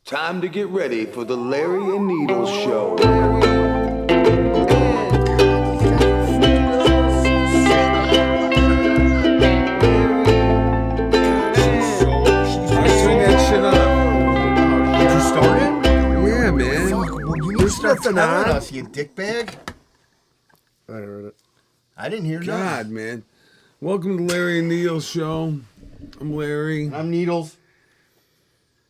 Time to get ready for the Larry and Needles Show. Yeah, man. You start telling us, you dickbag. I heard it. I didn't hear God, nothing. man. Welcome to Larry and Needles Show. I'm Larry. I'm Needles.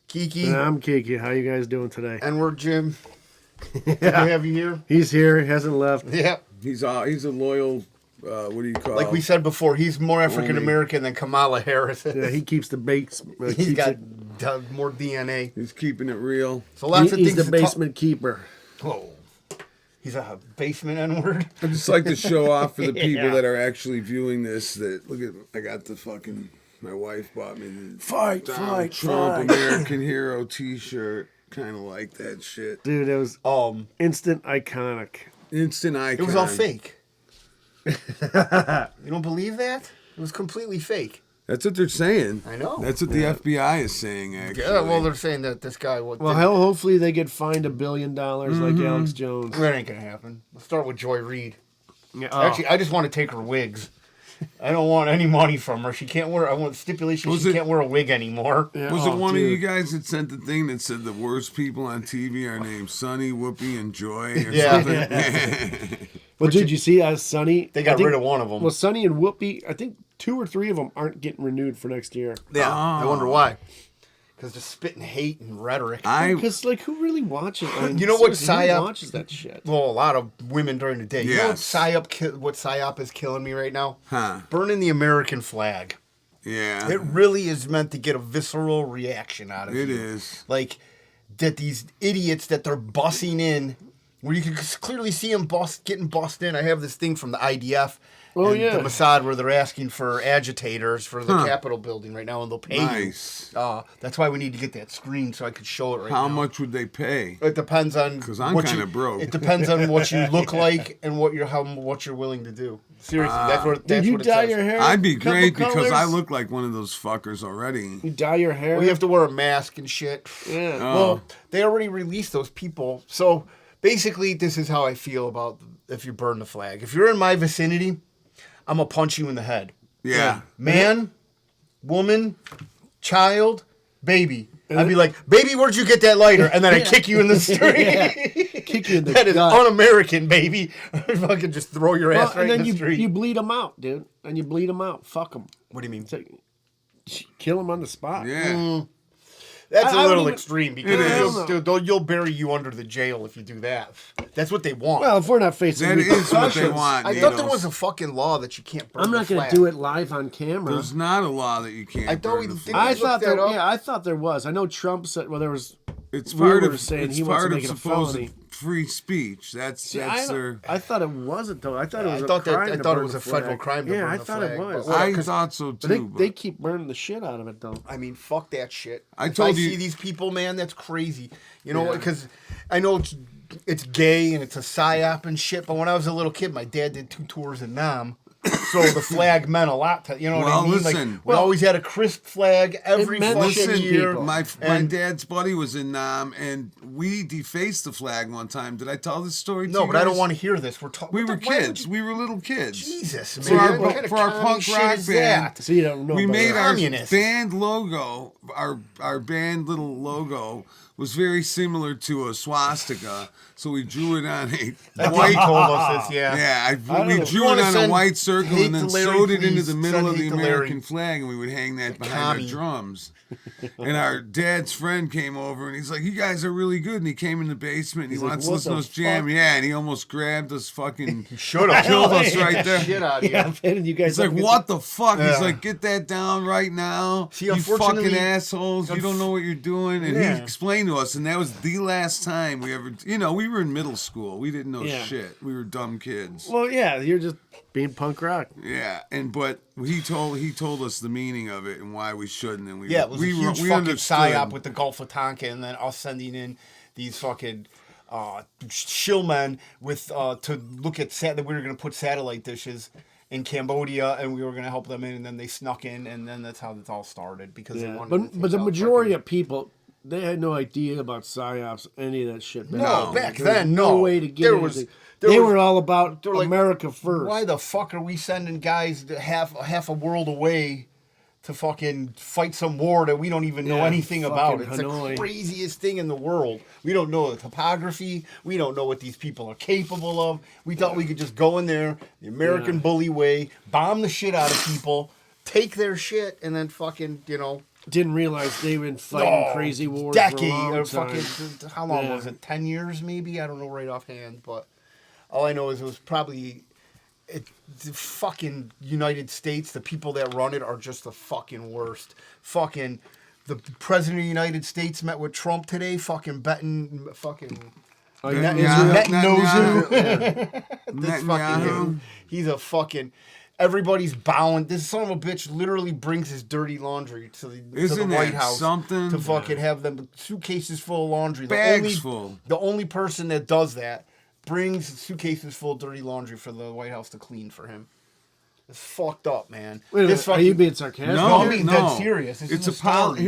Kiki. And I'm Kiki. How you guys doing today? And we're Jim. Good to have you here. He's here. He hasn't left. Yeah. He's a loyal, what do you call Like we said before, he's more African American than Kamala Harris. Yeah, he keeps the base. He's got more DNA. He's keeping it real. So lots of He's things the to basement keeper. Whoa. He's a basement N-word. I just like to show off for the people Yeah. that are actually viewing this that, look at, I got the fucking, my wife bought me the Fight, Donald fight, Trump fight. American Hero t-shirt. Kind of like that shit. Dude, it was instant iconic. Instant icon. It was all fake. You don't believe that? It was completely fake. That's what they're saying. I know. That's what the FBI is saying, actually. Yeah, well, they're saying that this guy... Well, hopefully they get fined $1 billion like Alex Jones. That ain't gonna happen. Let's start with Joy Reid. Yeah, Actually, I just want to take her wigs. I don't want any money from her. She can't wear. I want stipulation. She can't wear a wig anymore. Yeah, Was it one dude. of you guys that sent the thing that said the worst people on TV are named Sonny, Whoopi, and Joy or Yeah. something? Well, did you see Sonny? They got rid of one of them. Well, Sonny and Whoopi, I think 2 or 3 of them aren't getting renewed for next year. Yeah, I wonder why. Because they're spitting hate and rhetoric. Because, like, who really watches? I mean, You know what seriously, who PSYOP watches that shit? Well, a lot of women during the day. You know what Yes. PSYOP is killing me right now? Huh. Burning the American flag. Yeah. It really is meant to get a visceral reaction out of you. It is. Like, that these idiots that they're bussing in, where you can clearly see them getting bussed in. I have this thing from the IDF Oh, and yeah. the Mossad where they're asking for agitators for the Capitol building right now, and they'll pay Nice. you. That's why we need to get that screen so I could show it right now. How much would they pay? It depends on 'Cause I'm what kinda you- broke. It depends on what you look like and what you're willing to do. Seriously, that's what Did you it dye says. your hair? I'd be couple great because I colors? look like one of those fuckers already. You dye your hair? Well, you have to wear a mask and shit. Yeah. Well, they already released those people. So basically, this is how I feel about if you burn the flag. If you're in my vicinity, I'm going to punch you in the head. Yeah. Man, woman, child, baby. I'd be like, baby, where'd you get that lighter? And then I kick you in the street. Kick you in the That is gut. un-American, baby. Fucking just throw your ass right and then in the street. you bleed them out, dude. And you bleed them out. Fuck them. What do you mean? Kill them on the spot. Yeah. That's I a little wouldn't even- extreme It because is. you'll bury you under the jail if you do that. That's what they want. Well, if we're not facing That is what they repercussions, want. I thought there was a fucking law that you can't burn I'm not the going flag. to do it live on camera. There's not a law that you can't I thought burn we the did- flag. I look thought that there. up? Yeah, I thought there was. I know Trump said. Well, there was. It's part rumors of saying it's he wants part to of make it a supposed felony. free speech. That's their. I thought it wasn't though. I thought it was. I thought a crime I to thought it burn was the a federal flag. crime to Yeah, burn I the thought flag, it was. but- I 'cause thought so too. But but they keep burning the shit out of it though. I mean, fuck that shit. I If told I you- see these people, man, that's crazy. You know, Yeah. because I know it's gay and it's a psyop and shit. But when I was a little kid, my dad did 2 tours in Nam. So the flag meant a lot to you know what Well, I mean. listen. Like we always had a crisp flag every meant fucking shit to year. people. My And- dad's buddy was in Nam, and we defaced the flag one time. Did I tell this story? to No, you but I don't guys? want to hear this. We're talking. We were kids. We were little kids. Jesus, man. For our- What kind of for our commie punk shit rock is band. that? So you don't know. We about made that. our Communist. band logo. Our band little logo was very similar to a swastika, so we drew it on a I think white. he told us this. Yeah. Yeah, don't we know. drew You it wanna on a send white circle hate and then to Larry, sewed it into please. the middle Send of the hate to Larry. American flag, and we would hang that behind our Commie. drums. And our dad's friend came over, and he's like, "You guys are really good." And he came in the basement, and he like, wants to "What listen to the us jam. fuck?" Yeah, and he almost grabbed us fucking. Should have Killed us right there. Shit out of you. Yeah, and you guys. It's like, what the fuck? He's Yeah. like, get that down right now. See, you unfortunately- fucking assholes. You don't know what you're doing. And Yeah. he explained to us, and that was the last time we ever, we were in middle school. We didn't know Yeah. shit. We were dumb kids. Well, yeah, you're just being punk rock. Yeah. But he told us the meaning of it and why we shouldn't. And we Yeah, it was we a huge we fucking understood. psyop with the Gulf of Tonkin, and then us sending in these fucking shillmen with to look at that we were going to put satellite dishes in Cambodia, and we were going to help them in, and then they snuck in, and then that's how this all started because they Yeah. wanted. to But take the out majority fucking- of people they had no idea about psyops, any of that shit. No, back There was then, no no. way to get There anything. was- there they was- were all about they were like, America first. Why the fuck are we sending guys to half a world away to fucking fight some war that we don't even know Yeah, anything about? fucking It's Hanoi. the craziest thing in the world. We don't know the topography. We don't know what these people are capable of. We thought we could just go in there the American bully way, bomb the shit out of people, take their shit, and then fucking, Didn't realize they've been fighting crazy wars decade for a long or time. fucking how long Yeah. was it? 10 years maybe? I don't know right offhand, but all I know is it was probably the fucking United States. The people that run it are just the fucking worst. Fucking the president of the United States met with Trump today. Fucking betting fucking. Netanyahu. This fucking he's a fucking. Everybody's bowing. This son of a bitch literally brings his dirty laundry to the Isn't White that House something? to fucking have them suitcases full of laundry. Bags full. The only person that does that brings suitcases full of dirty laundry for the White House to clean for him. It's fucked up, man. Wait a This minute, are you being sarcastic? No, I'm being dead serious. This It's is a a story.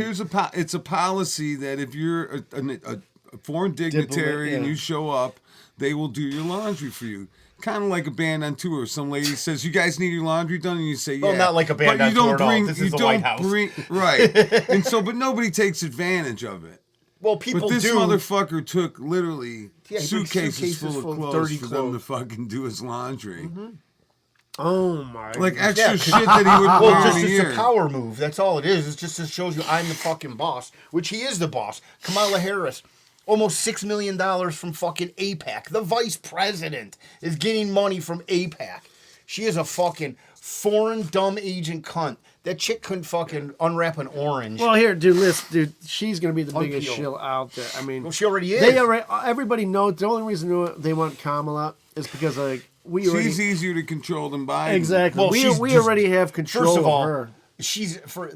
it's a policy that if you're a foreign dignitary and yeah. you show up, they will do your laundry for you. Kind of like a band on tour. Some lady says, "You guys need your laundry done," and you say, "Yeah." Well, not like a band but on you don't tour at all. bring, This you is the don't White House. bring right. And so, but nobody takes advantage of it. Well, people But this do. motherfucker took literally Yeah, he brings suitcases full of clothes dirty for them to clothes. fucking do his laundry. Oh my! Like God. extra Yeah, shit that he would well, wear just in a it's year. a power move. That's all it is. It just shows you I'm the fucking boss, which he is the boss. Kamala Harris, almost $6 million from fucking APAC. The vice president is getting money from APAC. She is a fucking foreign dumb agent cunt. That chick couldn't fucking unwrap an orange. Well, here, dude, listen, dude. She's gonna be the biggest Unpeeled. shill out there. I mean, Well, she already is. They already. Everybody knows. The only reason they want Kamala is because like we already She's easier to control than Biden. exactly. Well, we she's we just- already have control First of all, her.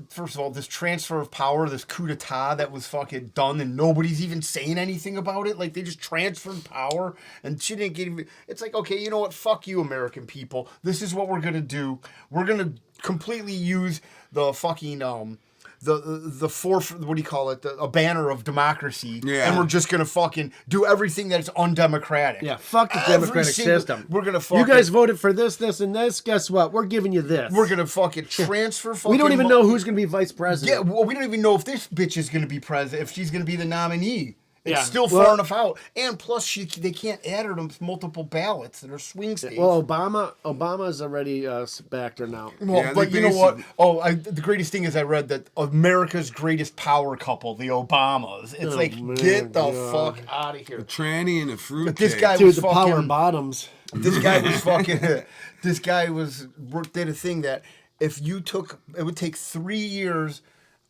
first of all, this transfer of power, this coup d'etat that was fucking done, and nobody's even saying anything about it. Like they just transferred power, and she didn't get even. It's like, okay, you know what? Fuck you, American people. This is what we're gonna do. We're gonna completely use the fucking the what do you call it? A banner of democracy, Yeah. and we're just gonna fucking do everything that's undemocratic. Yeah, fuck the Every democratic single- system. We're gonna You fucking. guys voted for this, this, and this. Guess what? We're giving you this. We're gonna fucking transfer. Fucking We don't even know who's gonna be vice Yeah, president. well, we don't even know if this bitch is going to be president, if she's going to be the nominee. It's Yeah. still Well- far enough out. And plus, they can't add her to multiple ballots that are swing states. Well, Obama's already backed her now. Well, Yeah, but they you know what? basically- The greatest thing is I read that America's greatest power couple, the Obamas. It's Oh, like, man, get the God. fuck out of A here. tranny and a fruit. This cake. guy Dude, was the power fucking. bottoms. This guy was fucking. This guy did a thing that if you took, it would take 3 years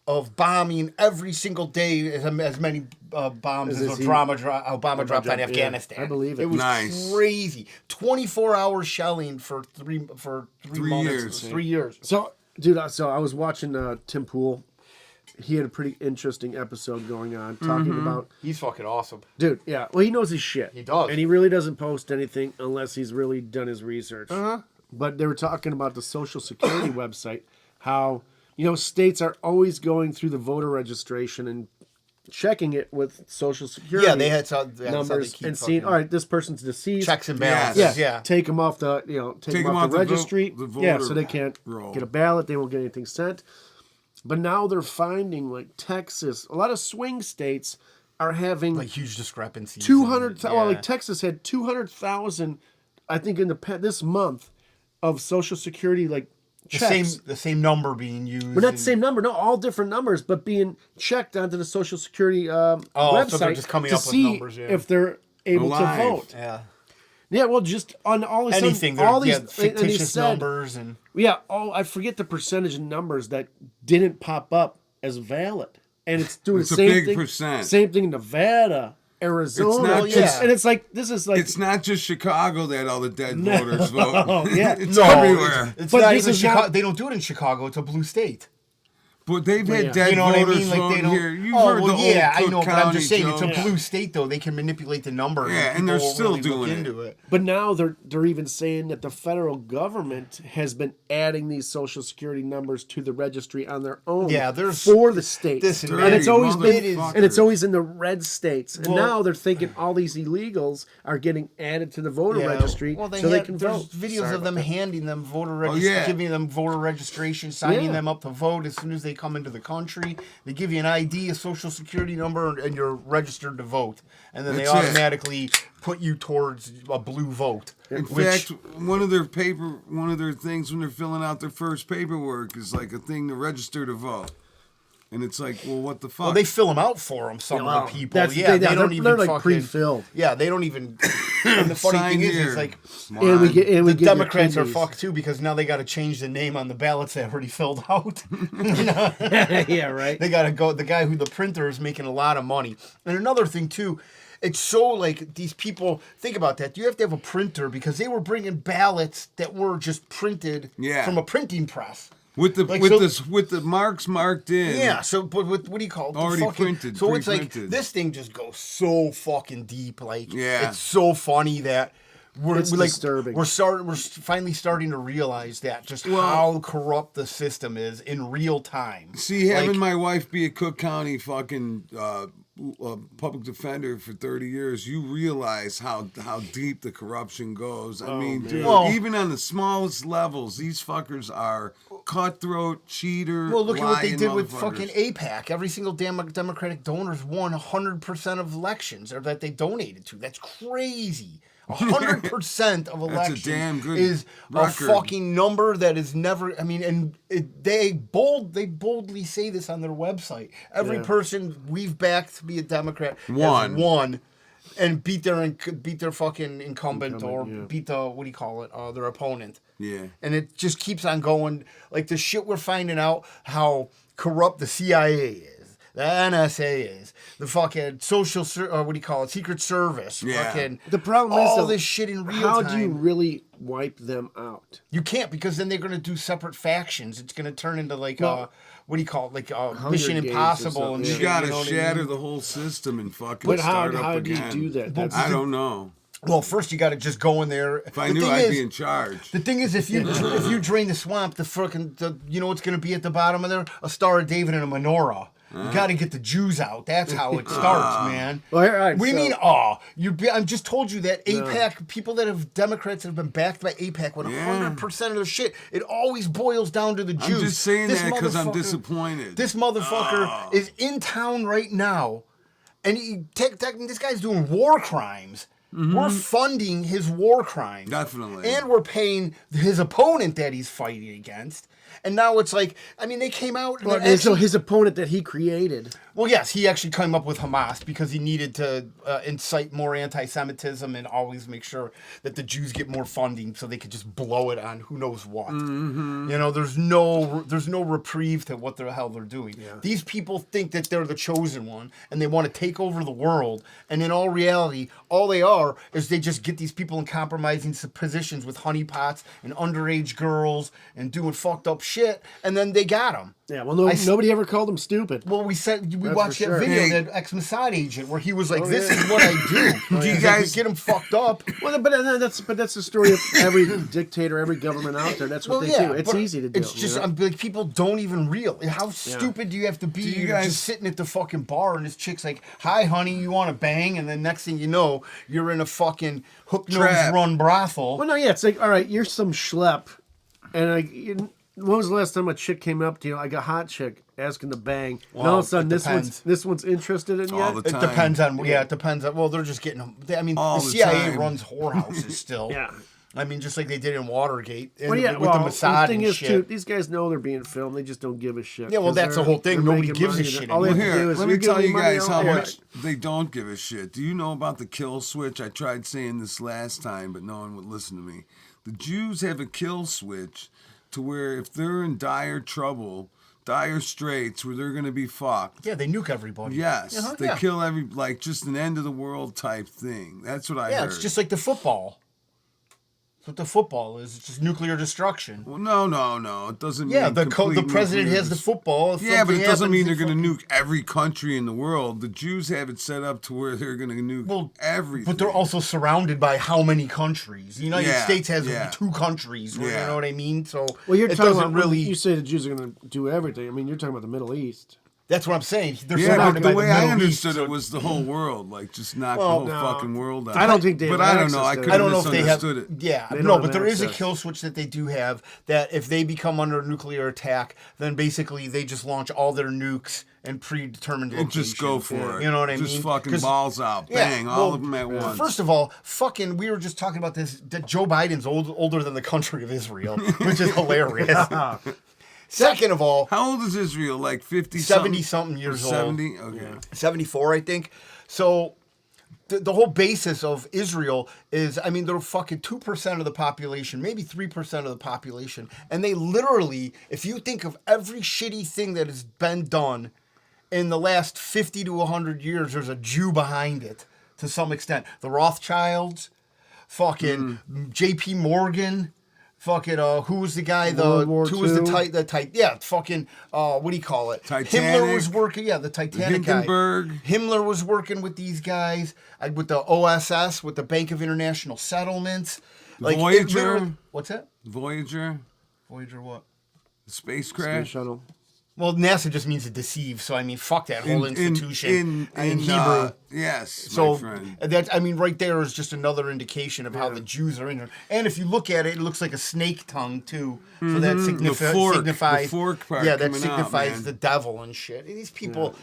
of bombing every single day as many bombs Is as this Obama dropped on dropped, yeah, Afghanistan. I believe it. It was Nice. crazy. 24-hour shelling for three months. years. 3 years. So, dude, so I was watching Tim Pool. He had a pretty interesting episode going on talking about, He's fucking awesome. dude, yeah. Well, he knows his shit. He does. And he really doesn't post anything unless he's really done his research. But they were talking about the Social Security website, how, states are always going through the voter registration and checking it with Social Security Yeah, they had that's how they numbers keep and seeing, fucking all right, this person's deceased. checks and Yes. balances. Yeah, Yeah. take them off the take them off the the registry. the Yeah, voter so they can't roll. get a ballot. They won't get anything sent. But now they're finding like Texas, a lot of swing states are having Like huge discrepancies. 200. and- Well, yeah. like Texas had 200,000, I think in this month of Social Security like the checks. same number being used. But not the and- same number, no, all different numbers, but being checked onto the Social Security so website they're just coming to up with see numbers, yeah. if they're able Alive. to vote. Yeah. Yeah, well, just on all these Anything. all Yeah, these and they fictitious said- numbers and. Yeah, I forget the percentage of numbers that didn't pop up as valid, and it's doing It's the a same big thing. percent. Same thing in Nevada, Arizona, not Well, yeah. and it's like this is like It's not just Chicago that all the dead voters vote. yeah. It's No, everywhere. It's But not this even is Chicago. not- They don't do it in Chicago. It's a blue state. But they've had Yeah. dead You know what I voters mean? Like, vote they don't- here. You heard well, the yeah, old I know, Cook but I'm just County saying it's a jokes. blue state though. They can manipulate the number. Yeah, and people they're won't still really look doing it. into it. But now they're even saying that the federal government has been adding these social security numbers to the registry on their own. Yeah, there's- for the states. listen, and it's Dirty always been motherfuckers. and it's always in the red states. And Well- now they're thinking all these illegals are getting added to the voter registry Well, so they had- can there's vote. videos Sorry of them about that. handing them voter yeah. giving them voter registration, signing Yeah. them up to vote as soon as they come into the country. They give you an ID, a social security number, and you're registered to vote. And then That's they it. automatically put you towards a blue vote. In fact, one of their things when they're filling out their first paperwork is like a thing to register to vote. And it's like, well, what the fuck? well, they fill them out for them. Some Wow. of the people, That's- yeah, they're- don't even they're, like, fucking, pre-filled. Yeah, they don't even. And the funny Sign thing is, here. it's like And we get the get your Democrats are kidneys. fucked too because now they got to change the name on the ballots they already filled out. Yeah, right. They gotta go. The guy who the printer is making a lot of money. And another thing too, it's so like these people think about that. You have to have a printer because they were bringing ballots that were just printed Yeah. from a printing press. with the like, with so- this with the marks marked in. Yeah. So, but what do you call it? The Already fucking- printed, So it's like pre-printed. this thing just goes so fucking deep. Like, Yeah. it's so funny that. It's we're like disturbing. we're finally starting to realize that just how corrupt the system is in real time. See, having Like, my wife be a Cook County fucking public defender for 30 years, you realize how deep the corruption goes. I mean, dude, Well- even on the smallest levels, these fuckers are cutthroat, cheater. Well, look at what they lying did with motherfuckers. fucking APAC. Every single damn Democratic donors won 100% of elections, or that they donated to. That's crazy. 100% of elections damn good is record. a fucking number that is never. I mean, and they boldly say this on their website. Every person we've backed to be a Democrat has won. And beat their fucking incumbent or beat the what do you call it their opponent. Yeah. And it just keeps on going. Like the shit we're finding out how corrupt the CIA is, the NSA is, the fucking what do you call it, Secret Service. Yeah. Fucking The problem is all though, this shit in real how time. do you really wipe them out? You can't because then they're gonna do separate factions. It's gonna turn into like Well, what do you call it, like Games Mission or Impossible something. and You shit. gotta know what I shatter mean? the whole system and fucking But how start up do you again. do that? That's I don't know. Well, first you got to just go in there. If I knew, I'd be in charge. The thing is, if you drain the swamp, you know what's going to be at the bottom of there? A Star of David and a menorah. You got to get the Jews out. That's how it starts, man. Well, all right, what do you so- mean? Oh, I just told you that APAC people that have Democrats that have been backed by APAC with 100% of their shit. It always boils down to the Jews. I'm just saying This that because I'm motherfucker- disappointed. This motherfucker is in town right now, and this guy's doing war crimes. We're funding his war crimes. Definitely. And we're paying his opponent that he's fighting against. And now it's like, I mean, they came out. And Well, they're so actually- his opponent that he created. well, yes, he actually came up with Hamas because he needed to incite more anti-Semitism and always make sure that the Jews get more funding so they could just blow it on who knows what. Mm-hmm. You know, there's no reprieve to what the hell they're doing. These people think that they're the chosen one and they want to take over the world. And in all reality, all they are is they just get these people in compromising positions with honeypots and underage girls and doing fucked up shit, and then they got them. Yeah, well, nobody ever called him stupid. Well, we That's watched for that sure. video, Hey. that ex-Mossad agent, where he was like, Oh, "This yeah. is what I do." Do you He's guys- like, get him fucked up? Well, but that's the story of every dictator, every government out there. That's what they do. It's but easy to do. It's just you know? I'm like, people don't even realize how stupid do you have to be? you You're guys- just sitting at the fucking bar, and this chick's like, "Hi, honey, you want to bang?" And then next thing you know, you're in a fucking hook nose Trap. run brothel. Well, no, yeah, it's like, all right, you're some schlep, and when was the last time a chick came up to you, like a hot chick, asking to bang? And all of a sudden, it depends. this one's interested in you? All the It time. depends on it depends on. Well, they're just getting. I mean, All the the CIA time. runs whorehouses still. Yeah. I mean, just like they did in Watergate and Well, yeah, with the well, Mossad the thing and is, shit. too, these guys know they're being filmed. They just don't give a shit. Yeah, well, 'cause that's the they're- whole thing. they're Nobody making gives a money. shit All they have Well, to do here, is let me give tell you money guys out how there. much they don't give a shit. Do you know about the kill switch? I tried saying this last time, but no one would listen to me. The Jews have a kill switch to where if they're in dire trouble, dire straits, where they're going to be fucked. Yeah, they nuke everybody. Yes, Uh-huh, they yeah. kill like just an end of the world type thing. That's what I Yeah, heard. it's just like the football. That's what the football is. It's just nuclear destruction. Well, no. It doesn't Yeah, mean the complete president nuclear has the dis- football. If Yeah, but it something doesn't mean they're happens, going to nuke every country in the world. The Jews have it set up to where they're going to nuke everything. But they're also surrounded by how many countries? The United Yeah, States has yeah. 2 countries. You Yeah. know what I mean? So Well, you're it talking doesn't about really. You say the Jews are going to do everything. I mean, you're talking about the Middle East. That's what I'm saying. They're Yeah, surrounded but by the way the I Middle understood East, it so- was the whole world, like just knock Well, the whole fucking world out. I don't think they But have I don't know. access I to could it. I have don't know if they have. misunderstood it. Yeah, They no, don't but have there is a access. kill switch that they do have. That if they become under a nuclear attack, then basically they just launch all their nukes and predetermined And locations. just go for it. You know what I Just mean? fucking 'Cause- balls out, Yeah, bang, all well, of them at once. First of all, fucking, we were just talking about this. That Joe Biden's older than the country of Israel, which is hilarious. Second of all, How old is Israel? Like 50 70 something years old. 70? Okay. 74, I think. So the whole basis of Israel is, I mean, they're fucking 2% of the population, maybe 3% of the population. And they literally, if you think of every shitty thing that has been done in the last 50 to 100 years, there's a Jew behind it to some extent. The Rothschilds, fucking J.P. Morgan. Fucking who was the guy? World War Who was the II. Yeah, fucking what do you call it? Himmler Titanic. was working. Yeah, the Titanic guy. Hindenburg. Himmler was working with these guys, with the OSS, with the Bank of International Settlements. Like it Voyager. literally- What's that? Voyager, Voyager what? the space Space crash. shuttle. Well, NASA just means to deceive. So I mean, fuck that whole institution in Hebrew. Yes, So my friend. that, I mean, right there is just another indication of how the Jews are in there. And if you look at it, it looks like a snake tongue too. So that signifies the fork part yeah, that coming out, signifies man. the devil and shit. And these people,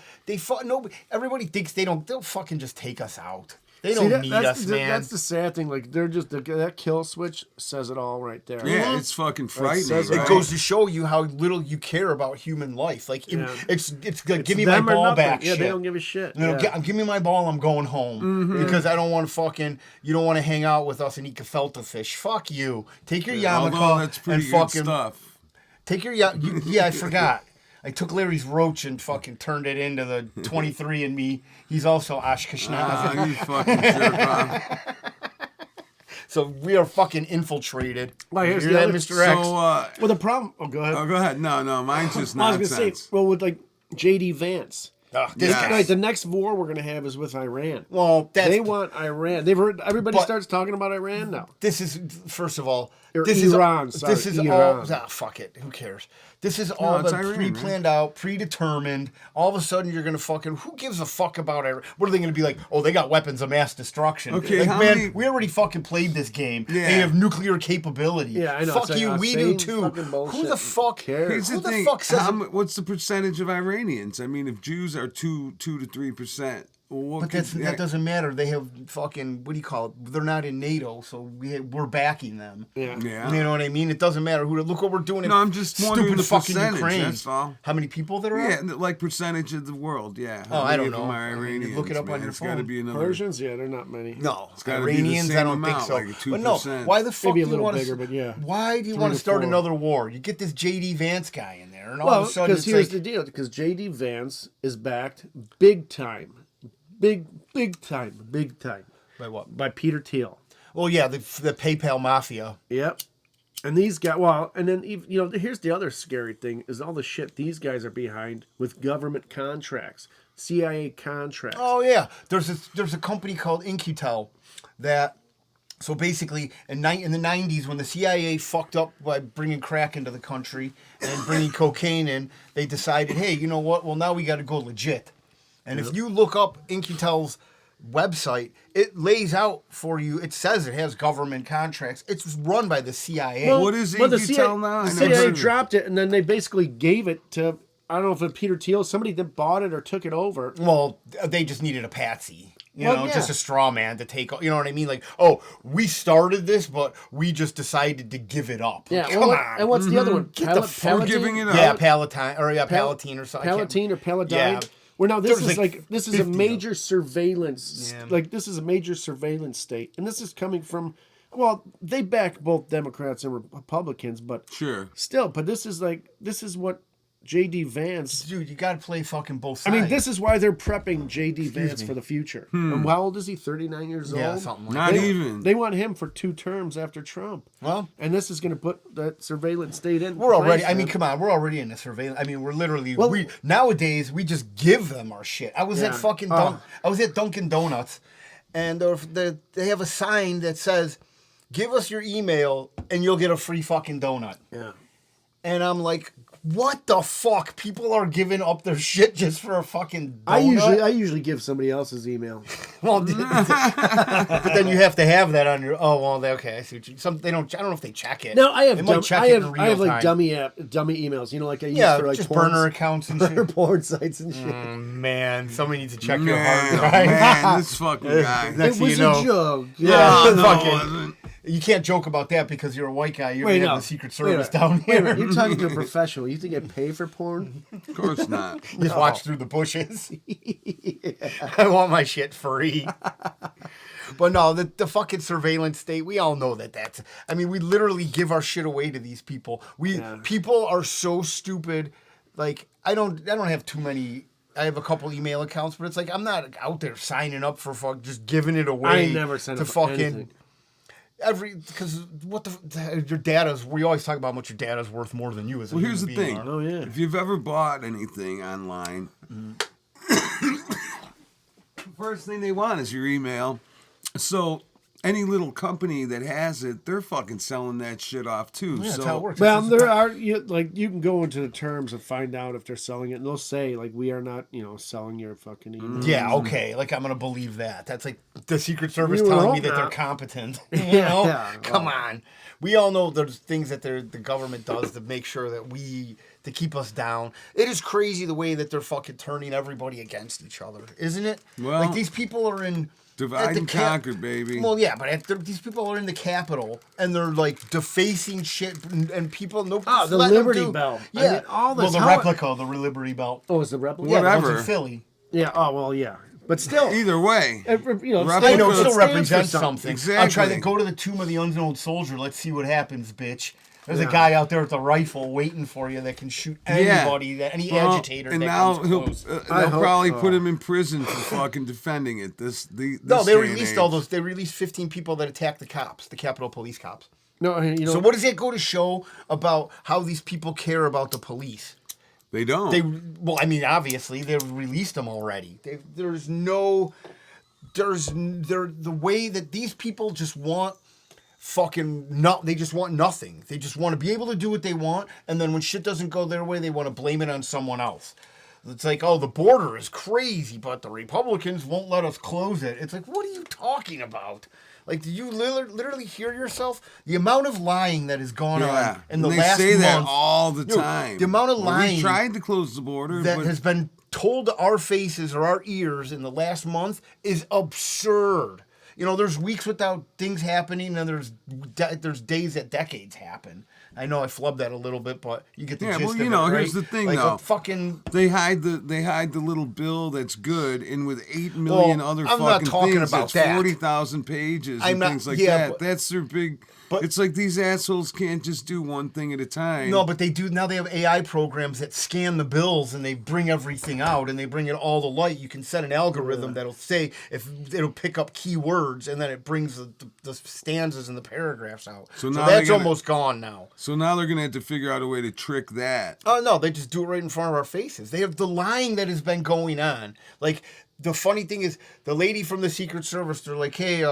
everybody thinks they'll fucking just take us out. They don't need us, man. That's the sad thing. Like they're just that kill switch says it all right there. Yeah, it's fucking frightening. says right? It goes to show you how little you care about human life. Like it's like, give me my them or ball nothing. back. Yeah, shit. they don't give a shit. You know, Yeah. give me my ball. I'm going home because I don't want to you don't want to hang out with us and eat gefilte fish. Fuck you. Take your yarmulke Although that's and pretty good fucking stuff. take your yeah. I forgot. I took Larry's roach and fucking turned it into the 23andMe. He's also Ashkenazi. Ah, you fucking jerk off. So we are fucking infiltrated. Well, here's You the hear that, other- Mr. X? So, Well, the problem. Oh, go ahead. oh, go ahead. No, mine's just I was gonna say, nonsense. well, with like J.D. Vance. This Yeah. guy. Right, the next war we're gonna have is with Iran. Well, They want Iran. They've heard everybody But- starts talking about Iran now. This is first of all. Or This Iran, is sorry, this is Iran. all. Fuck it. Who cares? This is all it's been Iran, pre-planned out, predetermined. All of a sudden, you're gonna fucking. Who gives a fuck about Iran? What are they gonna be like? Oh, they got weapons of mass destruction. Okay, like, how man, many- we already fucking played this game. Yeah. They have nuclear capability. Yeah, I know. Fuck It's like, you. We do same too. fucking Who bullshit. the fuck cares? Here's Who the the thing. fuck says? What's the percentage of Iranians? I mean, if Jews are 2 to 3%, well, what But could- that doesn't matter. They have fucking, what do you call it? They're not in NATO, so we're backing them. Yeah. Yeah. You know what I mean? It doesn't matter who. Look what we're doing. No, in I'm just wondering stupid the fucking percentage, Ukraine. that's all. How many people there are? Yeah, like percentage of the world. Yeah. Oh, I don't know. Are I mean, you Iranians, look it up on man. your It's got to phone. be another. Persians, yeah, they're not many. No, gotta be the Iranians. same I don't amount, think so. like a But no, 2%. why the fuck Maybe a do you little want bigger, but yeah. Why do you 3 want to to start 4. another war? You get this JD Vance guy in there, and all Well, of a sudden because it's here's like, the deal. Because J.D. Vance is backed big time, big time. by what? By Peter Thiel. Well, yeah, the PayPal mafia. Yep. And these guys, well, and then here's the other scary thing: is all the shit these guys are behind with government contracts, CIA contracts. Oh yeah, there's a company called Incutel that. So basically, in the 90s, when the CIA fucked up by bringing crack into the country and bringing cocaine in, they decided, hey, you know what? Well, now we got to go legit. And if you look up Incutel's website, it lays out for you. It says it has government contracts. It's run by the CIA. Well, what is Well, the Incutel now? I The never CIA heard of it. dropped it, and then they basically gave it to, I don't know if it Peter Thiel, somebody that bought it or took it over. Well, they just needed a patsy. You Well, know, yeah. just a straw man to take. You know what I mean? Like, oh, we started this, but we just decided to give it up. Yeah. Come well, on. and what's the other one? Get the fuck- We're giving it up. Yeah, Palatine or something. Palatine or Paladine. Yeah. Where now this There's is like this is 50 a of them. major surveillance, Yeah. like this is a major surveillance state, and this is coming from, well, they back both Democrats and Republicans, but Sure. still, but this is what J.D. Vance. Dude, you got to play fucking both I sides. mean, this is why they're prepping J.D. Vance me. for the future. And how old is he? 39 years yeah, old? something like Not that. even. They want him for 2 terms after Trump. Well, And this is going to put that surveillance state in. we're already. place, I mean, man. come on, we're already in the surveillance. I mean, we're literally. Well- we nowadays we just give them our shit. I was at Yeah. fucking. Oh. I was at Dunkin' Donuts, and they have a sign that says, "Give us your email, and you'll get a free fucking donut." Yeah. And I'm like, what the fuck? People are giving up their shit just for a fucking donut? I usually give somebody else's email. Well, but then you have to have that on your. Oh well, okay. I see what you. They don't. I don't know if they check it. No, I have They might check I it in have real I have like time. dummy emails. You know, like I use Yeah, for like just porn- burner accounts and burner shit. porn sites and shit. Man, somebody needs to check your hard Man, drive. man, this fucking guy. Next It thing was you a know- joke. Yeah, No, fucking. it wasn't. You can't joke about that because you're a white guy. You're Wait, gonna no. have the Secret Wait a Service minute. down Wait a minute, here. you're talking to a professional. You think I pay for porn? Of course not. Just watch through the bushes. I want my shit free. But no, the fucking surveillance state, we all know that's. I mean, we literally give our shit away to these people. People are so stupid. Like, I don't have too many. I have a couple email accounts, but it's like I'm not out there signing up for just giving it away. I never signed to up for fucking anything. because what your data's. We always talk about how much your data's worth more than you as a Well, here's the human being thing. are. Oh, yeah. If you've ever bought anything online, the first thing they want is your email. So any little company that has it, they're fucking selling that shit off too. Yeah, so that's how it works. Well, It's just there are you can go into the terms and find out if they're selling it, and they'll say like we are not selling your fucking email. Yeah, okay. Like, I'm going to believe that. That's like the Secret Service You would telling hope me that they're not. competent. You know? Yeah, Come on. We all know there's things that the government does to make sure that to keep us down. It is crazy the way that they're fucking turning everybody against each other, isn't it? Well, like, these people are in... divide at the and conquer, baby. Well, yeah, but these people are in the Capitol and they're like defacing shit, and people. No, Oh, the letting them Liberty do- Bell. I Yeah, mean, all well, this- the how- replica of the Liberty Bell. Oh, is the replica? Yeah, the ones Whatever. in Philly. Yeah. Oh well, yeah. But still, Either way, I Replica- know it still It represents something. I'm trying to Exactly. go to the tomb of the unknown soldier. Let's see what happens, bitch. There's a guy out there with a rifle waiting for you that can shoot anybody, any Well, agitator and that now comes he'll close. they'll hope probably so. put him in prison for fucking defending it. This No, they day and released age. all those. They released 15 people that attacked the cops, the Capitol Police cops. no, So what does that go to show about how these people care about the police? They don't. Well, I mean, obviously they released them already. The way that these people just want they just want nothing. They just want to be able to do what they want, and then when shit doesn't go their way, they want to blame it on someone else. It's like, oh, the border is crazy, but the Republicans won't let us close it. It's like, what are you talking about? Like, did you literally hear yourself? The amount of lying that has gone yeah, on in the and last they say that month. all the Dude, time. the amount of Well, lying we tried to close the border, that but has been told to our faces or our ears in the last month is absurd. There's weeks without things happening, and there's days that decades happen. I know I flubbed that a little bit, but you get the Yeah, gist well, of it, here's right? the thing, like though. A fucking they hide the little bill that's good, and with 8 million Well, other I'm not fucking talking things, about that's that. 40,000 pages I'm and not- things like yeah, that. but- That's their big. but- It's like these assholes can't just do one thing at a time. No, but they do now. They have AI programs that scan the bills and they bring everything out and they bring it all to light. You can set an algorithm that'll say if it'll pick up keywords and then it brings the stanzas and the paragraphs out. So now that's they gotta- almost gone now. So now they're gonna have to figure out a way to trick that. Oh no, they just do it right in front of our faces. They have the lying that has been going on. Like, the funny thing is, the lady from the Secret Service, they're like, hey,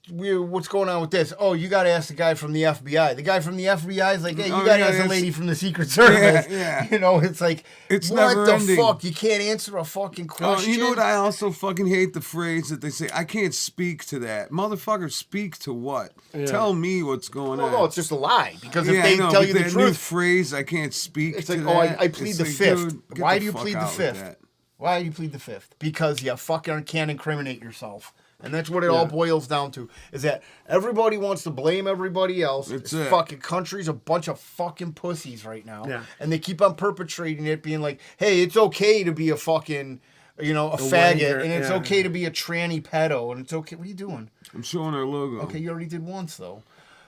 what's going on with this? Oh, you got to ask the guy from the FBI. The guy from the FBI is like, hey, you Oh, got to yeah, ask the it's- lady from the Secret Service. yeah. It's like, It's what never the ending. fuck? You can't answer a fucking Oh, question. you know what? I also fucking hate the phrase that they say. I can't speak to that, motherfucker. Speak to what? Tell me what's going on. No, it's just a lie. Because yeah, if they I know, tell but you the that new truth, phrase, I can't speak it's to like, that. oh, I plead it's the like, fifth. dude, get Why the do you fuck plead the out with fifth? that. Why do you plead the fifth? Because you fucking can't incriminate yourself. And that's what it all boils down to, is that everybody wants to blame everybody else. That's This it. fucking country's a bunch of fucking pussies right now. Yeah. And they keep on perpetrating it, being like, hey, it's okay to be a fucking, a faggot, wanker, and it's yeah. okay to be a tranny pedo, and it's okay. What are you doing? I'm showing our logo. Okay, you already did once, though.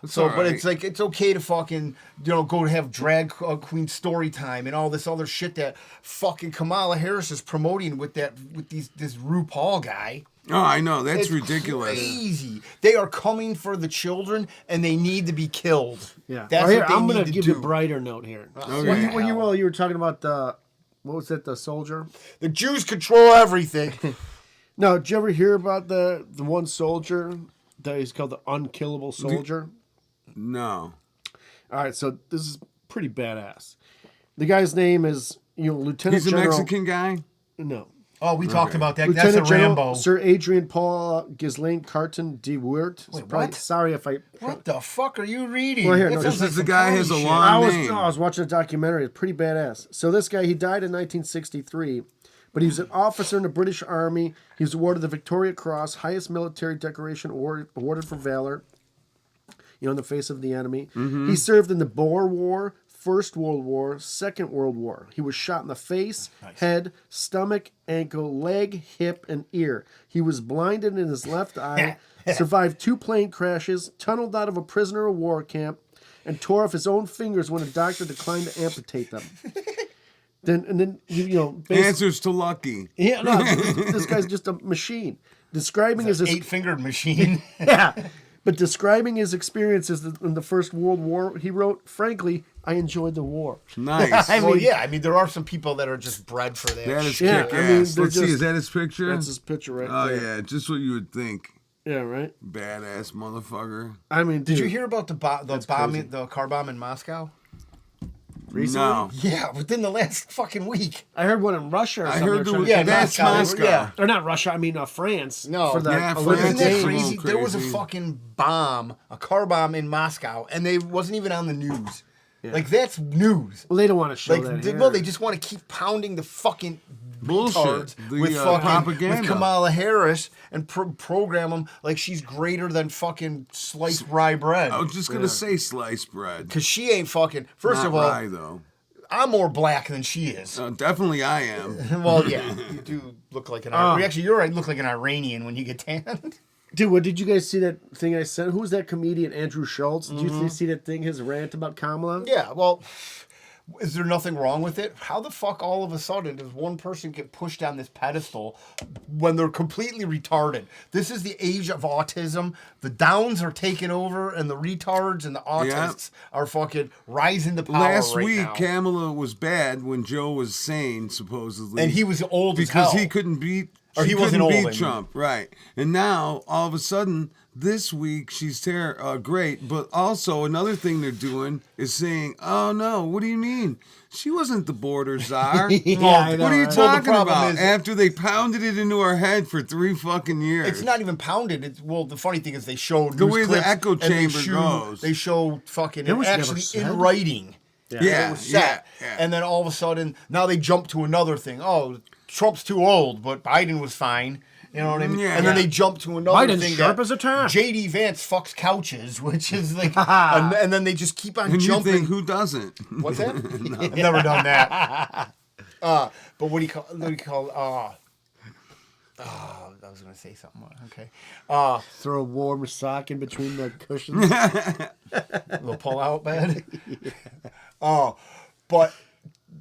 So, all but right. it's like it's okay to fucking go to have drag queen story time and all this other shit that fucking Kamala Harris is promoting with this RuPaul guy. Oh, I know. That's It's ridiculous. Crazy. They are coming for the children and they need to be killed. Yeah. That's Well, here, what they I'm need gonna to give do. you a brighter note here. Okay. When you were talking about the, what was it, the soldier? The Jews control everything. No, did you ever hear about the one soldier that is called the unkillable soldier? No. All right, so this is pretty badass. The guy's name is Lieutenant He's a General. Mexican guy? No. Oh, we talked about that. Lieutenant That's a General Rambo. Sir Adrian Paul Ghislaine Carton de Weert. Wait, Probably- what? Sorry if I. What the fuck are you reading? Well, here, That no, sounds this like is the some guy Connie has a shit. long- I was watching a documentary. It's pretty badass. So this guy, he died in 1963, but he was an officer in the British Army. He was awarded the Victoria Cross, highest military decoration awarded for valor. In the face of the enemy. He served in the Boer War, First World War, Second World War. He was shot in the face, head, stomach, ankle, leg, hip, and ear. He was blinded in his left eye, survived 2 plane crashes, tunneled out of a prisoner of war camp, and tore off his own fingers when a doctor declined to amputate them. Then basically, Answers to Lucky. yeah, no, this guy's just a machine. Describing his 8-fingered machine. yeah. But describing his experiences in the First World War, he wrote, "Frankly, I enjoyed the war." Nice. Well, yeah. I mean, there are some people that are just bred for that. That is shit. Yeah, kick I mean, ass. they're Let's see, just- is that his picture? That's his picture right Oh, there. yeah, just what you would think. Yeah, right. Badass motherfucker. I mean, Did you dude, hear about the crazy. the car bomb in Moscow? Recently? No. Yeah, within the last fucking week. I heard one in Russia. Or I something. heard They're there was, trying to- that's Moscow, Moscow. yeah. or not Russia. I mean, France. No. for the Yeah, Olympic France. Isn't that Games. crazy? Crazy. There was a fucking bomb, a car bomb in Moscow, and they wasn't even on the news. Like, that's news. Well, they don't want to show Like, that. they, here. well, they just want to keep pounding the fucking Bullshit. retards The, with fucking propaganda. with Kamala Harris and program them like she's greater than fucking sliced rye bread. I was just going to say sliced bread. Because she ain't fucking. First Not of all, rye, though. I'm more black than she is. Definitely I am. Well, yeah, you do look like an. Actually, you're right. Look like an Iranian when you get tanned. Dude, what did you guys see that thing I sent? Who was that comedian, Andrew Schultz? Did you see that thing, his rant about Kamala? Yeah, well, is there nothing wrong with it? How the fuck all of a sudden does one person get pushed on this pedestal when they're completely retarded? This is the age of autism. The Downs are taking over, and the retards and the autists are fucking rising to power Last right week, now. Kamala was bad when Joe was sane, supposedly. And he was old as because hell. he couldn't beat. Or she he wasn't couldn't old, beat I mean. Trump, right? And now all of a sudden, this week she's great. But also another thing they're doing is saying, "Oh no, what do you mean? She wasn't the border czar. I know, what are you right? Well, the talking problem about?" is- After they pounded it into our head for 3 fucking years. It's not even pounded. It's the funny thing is they show The news way the clips echo and they chamber show- goes. They show fucking It was never actually said. in writing. Yeah, It was set. yeah. And then all of a sudden, now they jump to another thing. Oh, Trump's too old, but Biden was fine. You know what I mean? Yeah. And then they jump to another Biden's thing. sharp that as a tack. JD Vance fucks couches, which is like, and then they just keep on And you jumping. think who doesn't? What's that? I've never done that. But what do you call? I was gonna say something. Okay. Throw a warm sock in between the cushions. The pull-out bed. Oh, but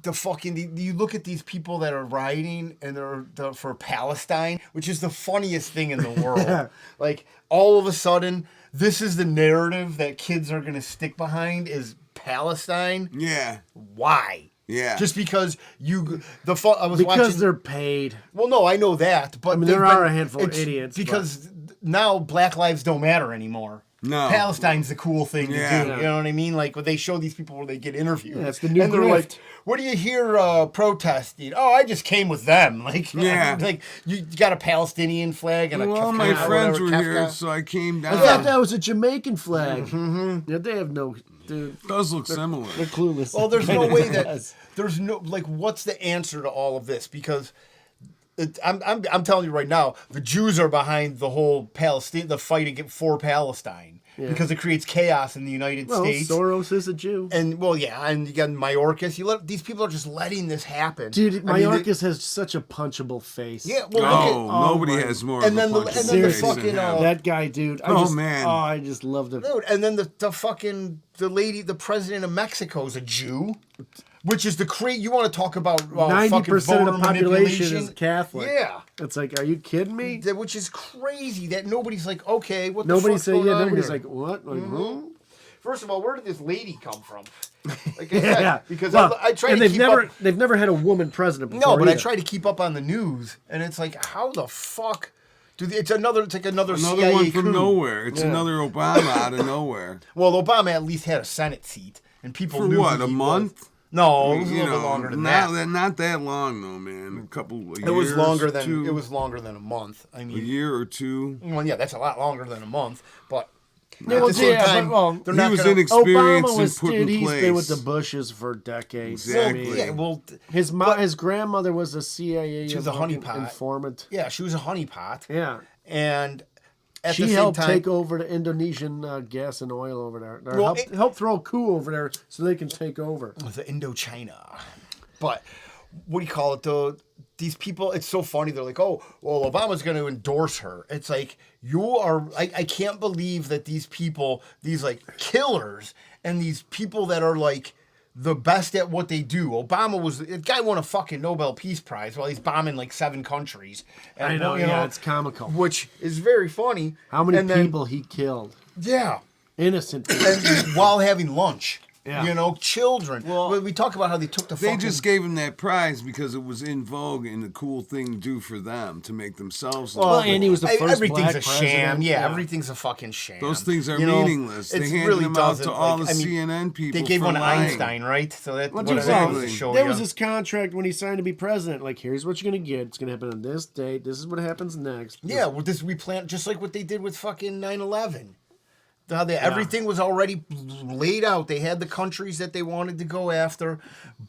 the fucking you look at these people that are rioting and they're for Palestine, which is the funniest thing in the world. Like all of a sudden, this is the narrative that kids are gonna stick behind is Palestine. Yeah. Why? Yeah. Just because I was Because watching. they're paid. Well, no, I know that, but I mean, they've there are been- a handful of it's idiots, because now Black lives don't matter anymore. No. Palestine's the cool thing Yeah. to do. You know what I mean? Like when they show these people where they get interviewed, Yeah, it's the new and they're grift. like, "What do you hear protesting?" Oh, I just came with them. Like, Yeah. like you got a Palestinian flag and a Well, Kafka, my friends whatever, were here, Kafka. so I came I down. thought that was a Jamaican flag. Yeah, they have no. Dude, Does look similar. they're clueless. Well, there's no way that Yes. there's no like. What's the answer to all of this? Because I'm telling you right now, the Jews are behind the whole Palestine, the fight for Palestine. because it creates chaos in the United Well, States. Soros is a Jew. And well, yeah, and you got Mayorkas. These people are just letting this happen. Dude, I mean, Mayorkas has such a punchable face. yeah, well, Oh, look nobody my- has more And of then a the- punch and in then the face than fucking, him. That guy, dude. Man. I just love the. at, dude, and then the president of Mexico is a Jew, which is you want to talk about 90% of the voter population manipulation? is Catholic. Yeah. It's like, are you kidding me? Which is crazy that nobody's like, okay, what the Nobody fuck's say, going yeah, on nobody's here? like, what? Like, who? First of all, where did this lady come from? Like I said, Yeah. because Well, I try and to keep up. they've never had a woman president before. No, but I either. try to keep up on the news, and it's like, how the fuck? It's like another Another CIA one from coup. nowhere. It's another Obama out of nowhere. Well, Obama at least had a Senate seat, and people For knew what, who a he month? was. No, it was a You little bit know, longer than not that. Not that long though, man. It was longer than two, it was longer than a month. I a mean, year or two. well, yeah, that's a lot longer than a month, but Yeah, at well, the same yeah, time, but, well, they're He not was gonna. inexperienced Obama and was, put dude, in he's place. been with the Bushes for decades. Exactly. I mean, Yeah, well, his grandmother was a CIA She was a fucking honeypot. informant. yeah, she was a honeypot. Yeah. And at the She same helped time, take over the Indonesian gas and oil over there. Or Well, help throw a coup over there so they can take over. the Indochina. But what do you call it though? These people, it's so funny. They're like, oh, well, Obama's going to endorse her. It's like, I can't believe that these people, these like killers and these people that are like the best at what they do. The guy won a fucking Nobel Peace Prize while he's bombing like 7 countries. And, I know, you yeah, it's comical. Which is very funny. How many And then- people he killed? Yeah. Innocent people. And while having lunch. Yeah. You know, children. Well, we talk about how they took the They fucking... just gave him that prize because it was in vogue and a cool thing to do for them to make themselves look Well, good. and he was the first everything's black a sham. president. Yeah, Yeah. everything's a fucking sham. Those things are You know, meaningless. They it handed really them out doesn't, to all like, the I mean, CNN people. They gave for one to lying. Einstein, right? So that Well, what dude, that exactly. goes to show there you. was his contract when he signed to be president. Like, here's what you're gonna get. It's gonna happen on this date. This is what happens next. Yeah, well, we planned just like what they did with fucking 9/11. How everything was already laid out. They had the countries that they wanted to go after.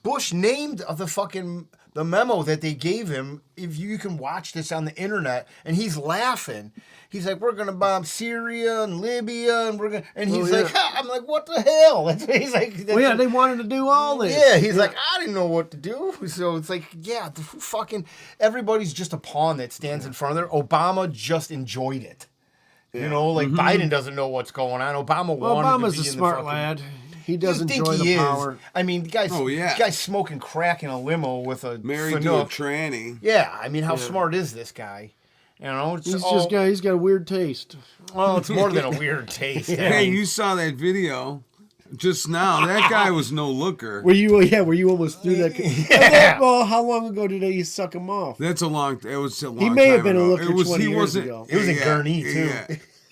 Bush named the memo that they gave him. If you can watch this on the internet, and he's laughing. He's like, "We're gonna bomb Syria and Libya, and he's yeah. like, ha. I'm like, what the hell?" He's like, Well, yeah, they wanted to do all this. Yeah, he's like, I didn't know what to do. So it's like, yeah, everybody's just a pawn that stands in front of there. Obama just enjoyed it. You know, like Biden doesn't know what's going on. Obama Well, wanted Obama's to a be in smart the fucking, lad. He does You think enjoy he the power. is. I mean, the guy's, Oh, yeah. the guy's smoking crack in a limo with a Married to a Fanuc. tranny. Yeah, I mean, how smart is this guy? You know, it's He's got a weird taste. well, it's more than a weird taste. I Hey, mean, you saw that video just now. That guy was no looker. Were you almost through that? Yeah. Well, how long ago did he suck him off? That's a long. It was a long. He may have time been a ago. looker 20 He years wasn't. ago. It was in Gurney, too.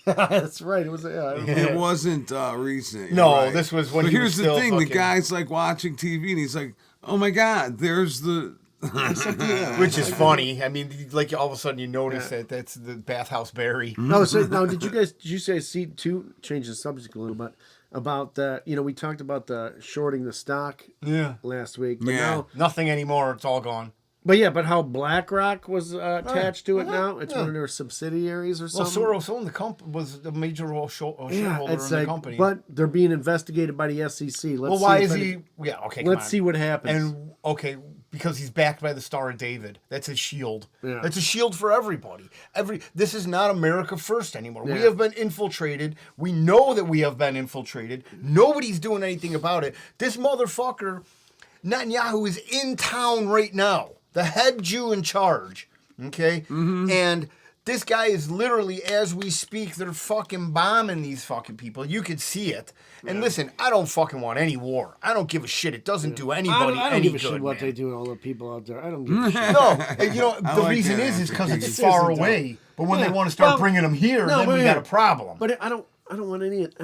That's right. It was. It wasn't recent. No, right. this was when But he was here's the still thing: the fucking- guy's like watching TV, and he's like, "Oh my God, there's the." which is funny. I mean, like all of a sudden you notice that that's the bathhouse Barry. No, so now did you say see to change the subject a little bit about the we talked about the shorting the stock last week, but Yeah. now Nothing anymore. It's all gone. but how BlackRock was attached to it now? It's one of their subsidiaries or Well, something. Soros owned the company, was the major shareholder it's in the like, company. but they're being investigated by the SEC. Let's well, see why if is any- he? Yeah, okay. Come Let's on. see what happens. And okay, because he's backed by the Star of David. That's his shield. Yeah. That's a shield for everybody. This is not America first anymore. We Yeah. have been infiltrated. We know that we have been infiltrated. Nobody's doing anything about it. This motherfucker, Netanyahu, is in town right now. The head Jew in charge. Okay? And this guy is literally, as we speak, they're fucking bombing these fucking people. You could see it. And listen, I don't fucking want any war. I don't give a shit. It doesn't do anybody I don't any give a good, shit what man. they do to all the people out there. I don't give a shit. No, and you know, the like reason that is because answer. it's far Seriously, away. But when Yeah. they want to start Well, bringing them here, no, then but we yeah. got a problem. But I don't want any of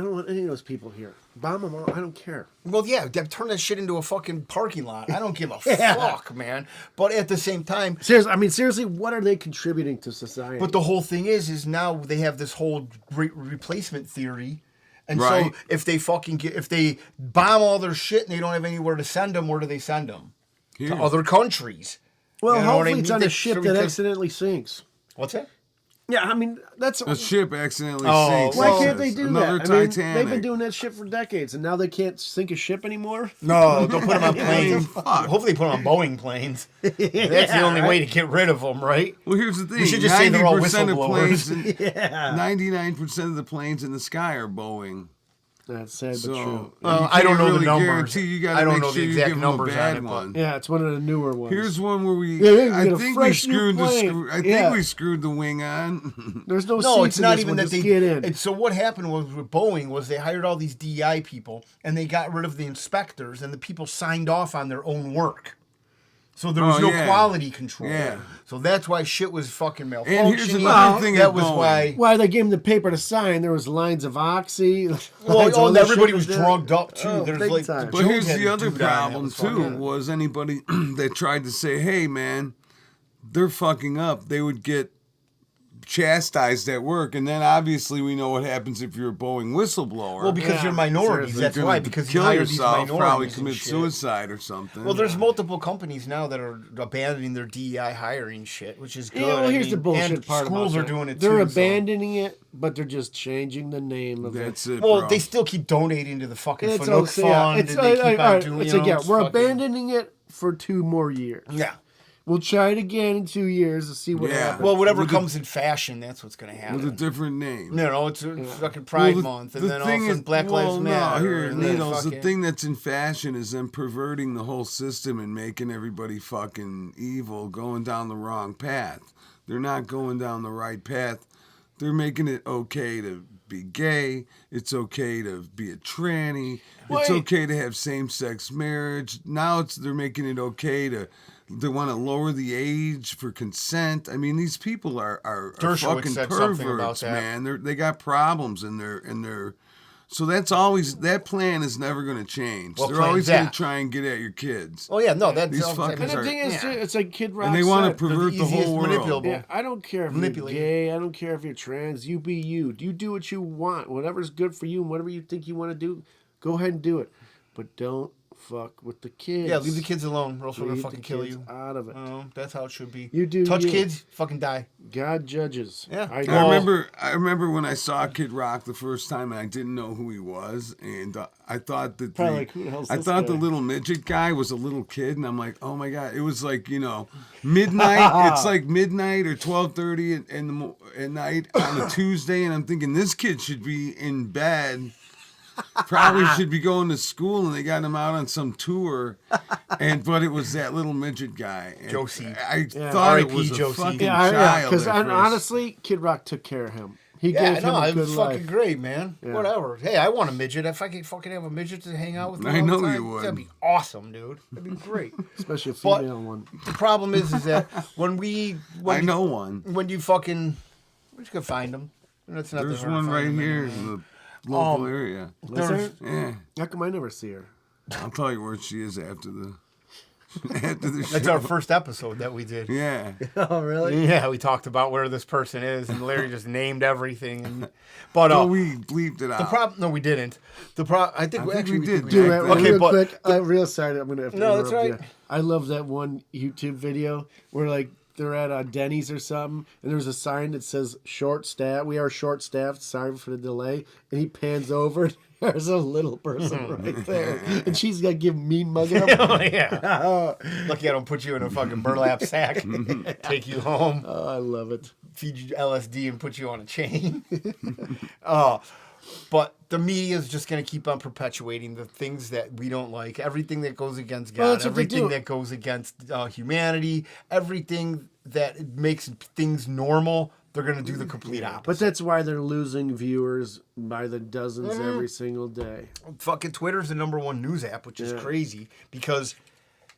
those people here. Bomb them all. I don't care. Well, yeah, turn that shit into a fucking parking lot. I don't give a fuck, man. But at the same time, Seriously, what are they contributing to society? but the whole thing is now they have this whole replacement theory. And Right. so if they bomb all their shit and they don't have anywhere to send them, where do they send them? Here. To other countries. well, You know what I hopefully it's mean? on They- a ship so that because- accidentally sinks. What's that? Yeah, I mean that's A ship accidentally Oh, sinks. why well, can't they do Another that? I mean, Titanic. they've been doing that shit for decades, and now they can't sink a ship anymore. No, don't put them on planes. Fuck. Hopefully, put them on Boeing planes. That's the only way to get rid of them, right? Well, here's the thing. should just say they're all 90% of planes, whistleblowers. 99% of the planes in the sky are Boeing. That's sad but true. So Well, I don't know the really numbers. Guarantee you got I to don't make know the sure you exact give them a numbers on bad it, but- one. Yeah, it's one of the newer ones. Here's one where we. Yeah, you I get a think we fresh new screwed the plane. screw. I Yeah. think we screwed the wing on. There's no No, seats it's in not this even one, that just they get in. And so what happened was with Boeing was they hired all these DEI people and they got rid of the inspectors and the people signed off on their own work. So there was Oh, no yeah. quality control. Yeah. So that's why shit was fucking malfunctioning. And here's another thing that at was Boeing. why. Why they gave him the paper to sign? There was lines of oxy. Well, lines of oh, and other everybody shit was there. drugged up too. Oh, There's big like, time. But Jones here's had the a other dude on that problem was too: fucking- was anybody that tried to say, "Hey, man, they're fucking up," they would get chastised at work, and then obviously we know what happens if you're a Boeing whistleblower. Well, because Yeah, you're minorities. seriously. That's You're why. gonna Because you kill hire these yourself, minorities probably and commit shit. suicide or something. Well, there's multiple companies now that are abandoning their DEI hiring shit, which is good. Yeah, well, I here's mean, the bullshit and part about schools are that. doing it They're too. so- abandoning it, but they're just changing the name of That's it. it. Well, bro. they still keep donating to the fucking It's Fanuc also, yeah, Fund, it's and they keep on doing. it's you like, know, yeah, it's we're fucking- abandoning it for 2 more years. Yeah. We'll try it again in 2 years to see what Yeah. happens. Well, whatever With the- comes in fashion, that's what's going to happen. with a different name. You know, it's fucking Pride Well, Month, and then all of a thing sudden Black well, Lives Matter. No, here, and then Needles, the fucking- thing that's in fashion is them perverting the whole system and making everybody fucking evil, going down the wrong path. They're not going down the right path. They're making it okay to be gay. It's okay to be a tranny. It's Wait. okay to have same-sex marriage. Now they're making it okay to. They want to lower the age for consent. I mean, these people are Dershowitz fucking said something about perverts, that. man. They got problems in their. So that's always that plan is never going to change. What They're plan's always going that? to try and get at your kids. Oh, yeah, no, that's... These all I'm saying. fuckers And the are- thing is, Yeah. too, it's like Kid Rock And they want to said, pervert the easiest whole world. manipulable. Yeah, I don't care if you're Manipulate. gay. I don't care if you're trans. You be you. You do what you want. Whatever's good for you and whatever you think you want to do, go ahead and do it. But don't fuck with the kids. Yeah, leave the kids alone, or else we're going Leave to fucking the kill kids you. out of it. That's how it should be. You do Touch you. kids, fucking die. God judges. Yeah. I I know. remember when I saw Kid Rock the first time and I didn't know who he was, and I thought that Probably like, who the hell's I this thought the guy? little midget guy was a little kid, and I'm like, oh my god, it was like midnight. It's like midnight or 12:30 at night on a Tuesday, and I'm thinking this kid should be in bed. Probably should be going to school, and they got him out on some tour, but it was that little midget guy. And Josie. I Yeah. thought it R.I.P. was a Josie. fucking Yeah, child. because at first. honestly, Kid Rock took care of him. He Yeah, gave him no, a it good was life. fucking great, man. Yeah. Whatever. Hey, I want a midget. If I could fucking have a midget to hang out with me I all know the you time, would. that'd be awesome, dude. That'd be great. Especially a But- female one. The problem is that when I know one. when you fucking, we're just gonna find them. That's not There's that hard one to right find 'em here anyway. in the local area. Was There's- there? Yeah, How come I never see her? I'll tell you where she is after the after the show. That's our first episode that we did. Yeah, Oh, really? Yeah, we talked about where this person is, and Larry just named everything. And, but well, we bleeped it out. the problem, no, we didn't. The problem, I think I think actually we did, think Dude, Dude, back wait, then. Okay, real but quick, I'm real sorry. I'm gonna have to No, that's interrupt right. you. I love that one YouTube video where like they're at Denny's or something, and there's a sign that says "short staff." We are short staffed. Sorry for the delay. And he pans over. There's a little person right there, and she's got to give mean mugging him. oh yeah, lucky I don't put you in a fucking burlap sack, take you home, Oh, I love it. feed you LSD, and put you on a chain. But the media is just going to keep on perpetuating the things that we don't like, everything that goes against Well, God, that's what they everything do. that goes against humanity, everything that makes things normal. They're going to do the complete opposite. But that's why they're losing viewers by the dozens Mm-hmm. every single day. Fucking Twitter's the #1 news app, which is crazy because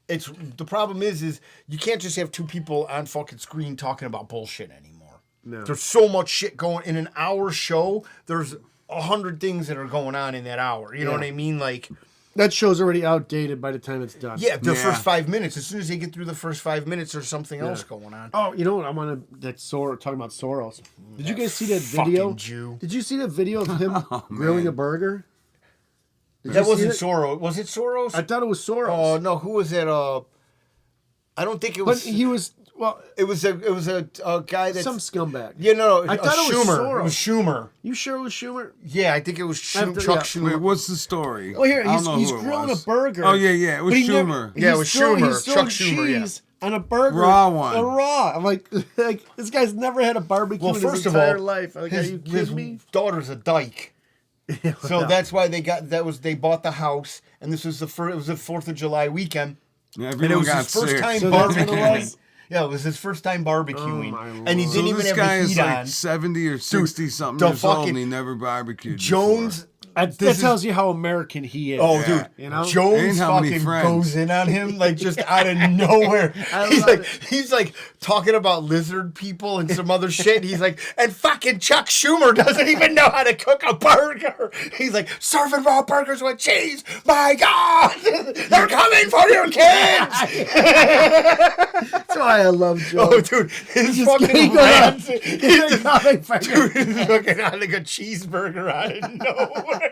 it's the problem is you can't just have two people on fucking screen talking about bullshit anymore. No. There's so much shit going in an hour show. There's 100 things that are going on in that hour. You know Yeah. what I mean? Like, That show's already outdated by the time it's done. yeah, the Yeah. first 5 minutes. As soon as they get through the first 5 minutes, there's something else going on. Oh, you know what? I want to. That's talking about Soros. Did you guys see that fucking video? Jew. Did you see that video of him grilling a burger? Did That you see wasn't it? Soros. Was it Soros? I thought it was Soros. Oh no, who was that? I don't think it but was. he was Well, It was a guy that some scumbag. Yeah, no, I thought it was Schumer. Soros. It was Schumer. You sure it was Schumer? Yeah, I think it was After- Chuck yeah. Schumer. Wait, what's the story? Well, here I don't know he's who it grilling a was. burger. Oh yeah, it was but he never- Schumer. Yeah, it he's was throwing- Schumer. He's throwing Chuck Schumer, yeah. cheese on a burger. Raw one. A raw. I'm like, this guy's never had a barbecue Well, in first his of entire all, life. Like, are you his kidding me? daughter's a dyke. So that's why they bought the house, and this was it was the 4th of July weekend, Yeah, and it everyone was got his first sick. time So that's what it barbecuing. was? Yeah, it was his first time barbecuing, my and he lord. So didn't even this have guy the is heat like on. 70 or 60 something the years old, fucking and he never barbecued. Jones. before. This That is- tells you how American he is. Oh, Yeah. dude, You know? Jones Ain't how many fucking friends. goes in on him like just out of nowhere. I he's love like, it. he's like talking about lizard people and some other shit. And he's like, and fucking Chuck Schumer doesn't even know how to cook a burger. He's like, serving raw burgers with cheese. My God, they're coming for your kids. That's why I love Joe. Oh, dude, his Just fucking keep going. rants. He's His a comic finger. Dude, he's fucking out like a cheeseburger out of nowhere.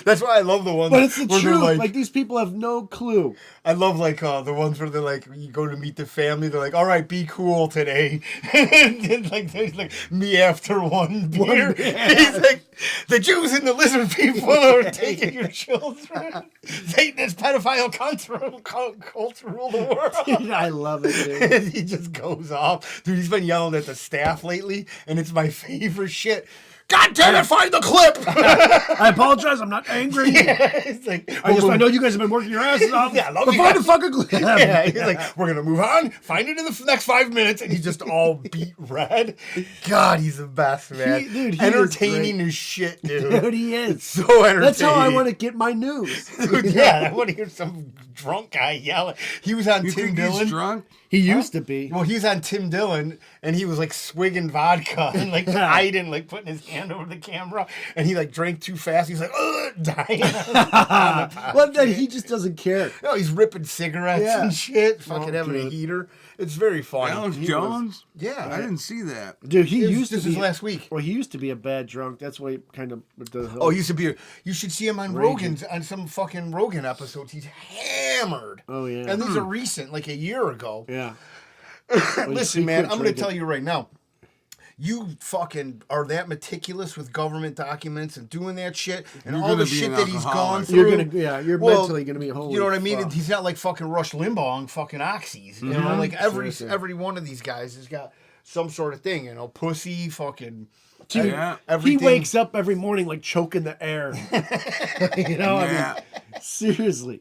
That's why I love the ones But it's the where they're truth. Like, these people have no clue. I love like the ones where they're like, you go to meet the family, they're like, all right, be cool today. And then, like there's like me after one beer. He's like, the Jews and the lizard people are taking your children. Satanist pedophile cults rule the world. Dude, I love it, dude. And he just goes off. Dude, he's been yelling at the staff lately, and it's my favorite shit. God damn it, find the clip! I apologize. I'm not angry. It's like, I know you guys have been working your asses off. Yeah, I love but you find guys. the fucking clip. Yeah, he's like, we're gonna move on. Find it in the next 5 minutes, and he's just all beat red. God, he's the best, man. Dude, he is entertaining great. as shit, dude. Dude, he is. So entertaining. That's how I want to get my news. Dude, yeah, I want to hear some drunk guy yelling. He was on You Tim think Dillon. he's drunk? He used to be. Well, he's on Tim Dillon, and he was like swigging vodka and like hiding, like putting his hand over the camera, and he like drank too fast. He's like, dying. Well, then he just doesn't care. No, he's ripping cigarettes Yeah. and shit, fucking Oh, having a good. heater. It's very funny. Alex He was- Jones? Yeah. I didn't see that. Dude, he This- used this to be was last week. Well, he used to be a bad drunk. That's why he kind of. Oh, he used to be. You should see him on Raging. Rogan's on some fucking Rogan episodes. He's hammered. Oh, yeah. And these are recent, like a year ago. Yeah. Listen, he man, quit I'm going to drinking. tell you right now. You fucking are that meticulous with government documents and doing that shit and You're all the gonna be shit an that he's gone alcoholic. through. You're gonna, yeah, you're mentally gonna be holy. You know what I mean? fuck. He's not like fucking Rush Limbaugh on fucking oxys. You know, like Seriously. every one of these guys has got some sort of thing. You know, pussy, fucking. Dude, Yeah. he Everything. wakes up every morning like choking the air. You know, Yeah. I mean, seriously.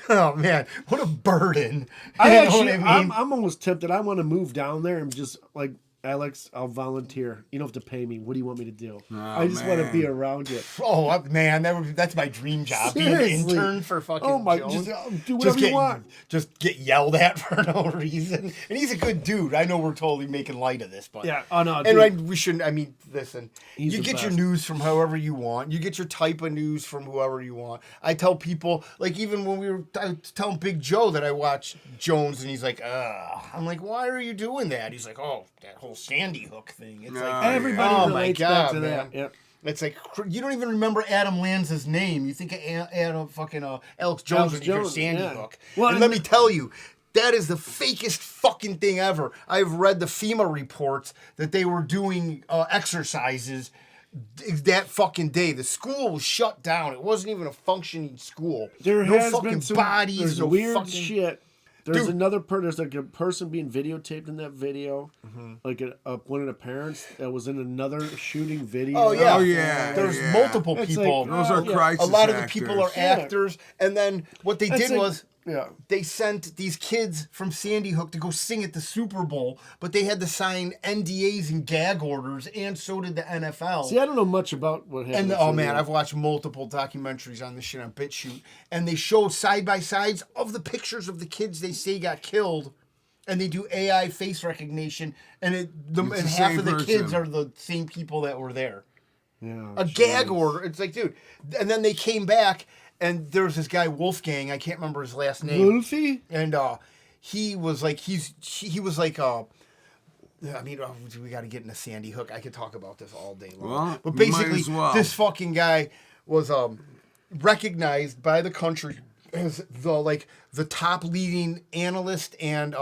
Oh man, what a burden! I You know actually, what I mean? I'm almost tempted. I want to move down there and just like Alex, I'll volunteer. You don't have to pay me. What do you want me to do? I just want to man. be around you. Oh man, that's my dream job. Be an Seriously. intern for fucking. Oh my, Jones. just do whatever get, you want. Just get yelled at for no reason. And he's a good dude. I know we're totally making light of this, but Yeah. Oh no. And dude. right, we shouldn't. I mean, listen. He's You the get your best. news from however you want. You get your type of news from whoever you want. I tell people, like even when I was telling Big Joe that I watch Jones, and he's like, "Ugh." I'm like, "Why are you doing that?" He's like, "Oh, that whole Sandy Hook thing." It's like Everybody Oh, my relates God, back to man. that. Yep. it's like you don't even remember Adam Lanza's name. You think of Adam fucking Alex Jones when you hear Jones, Sandy yeah. Hook. Well, and and let me tell you, that is the fakest fucking thing ever. I've read the FEMA reports that they were doing exercises that fucking day. The school was shut down. It wasn't even a functioning school. There no has fucking been some bodies. there's No weird fucking shit. There's Dude. there's like a person being videotaped in that video, like one of the parents that was in another shooting video. Oh yeah, Oh, yeah, There's yeah. multiple It's people. like, Those are yeah. crisis A lot of the actors. people are Yeah. actors, and then what they That's did like- was yeah. they sent these kids from Sandy Hook to go sing at the Super Bowl, but they had to sign NDAs and gag orders, and so did the NFL. See, I don't know much about what happened. And oh man, I've watched multiple documentaries on this shit on BitChute, and they show side by sides of the pictures of the kids they say got killed, and they do AI face recognition, and the and half same of the kids person. are the same people that were there. yeah, A gag order. It's like, dude. And then they came back, and there was this guy Wolfgang. I can't remember his last name. Wolfie. And he was like, he was like, I mean, we got to get into Sandy Hook. I could talk about this all day long. Well, but we might basically, as well. this fucking guy was recognized by the country as the top leading analyst and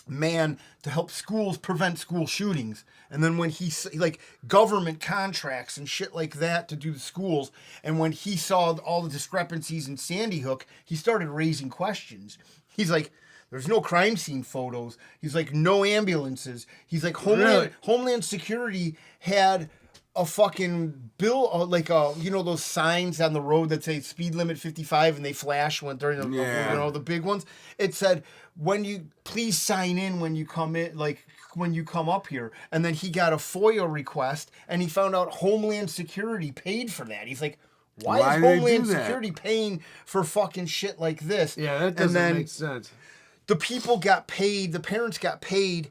man to help schools prevent school shootings. And then when like government contracts and shit like that to do the schools, and when he saw all the discrepancies in Sandy Hook, he started raising questions. He's like, there's no crime scene photos. He's like, no ambulances. He's like, Homeland Security had a fucking bill, like those signs on the road that say speed limit 55 and they flash when during the the big ones. It said, when you please sign in when you come in, like when you come up here. And then he got a FOIA request and he found out Homeland Security paid for that. He's like, why is Homeland Security paying for fucking shit like this? Yeah, that doesn't make sense. The people got paid, the parents got paid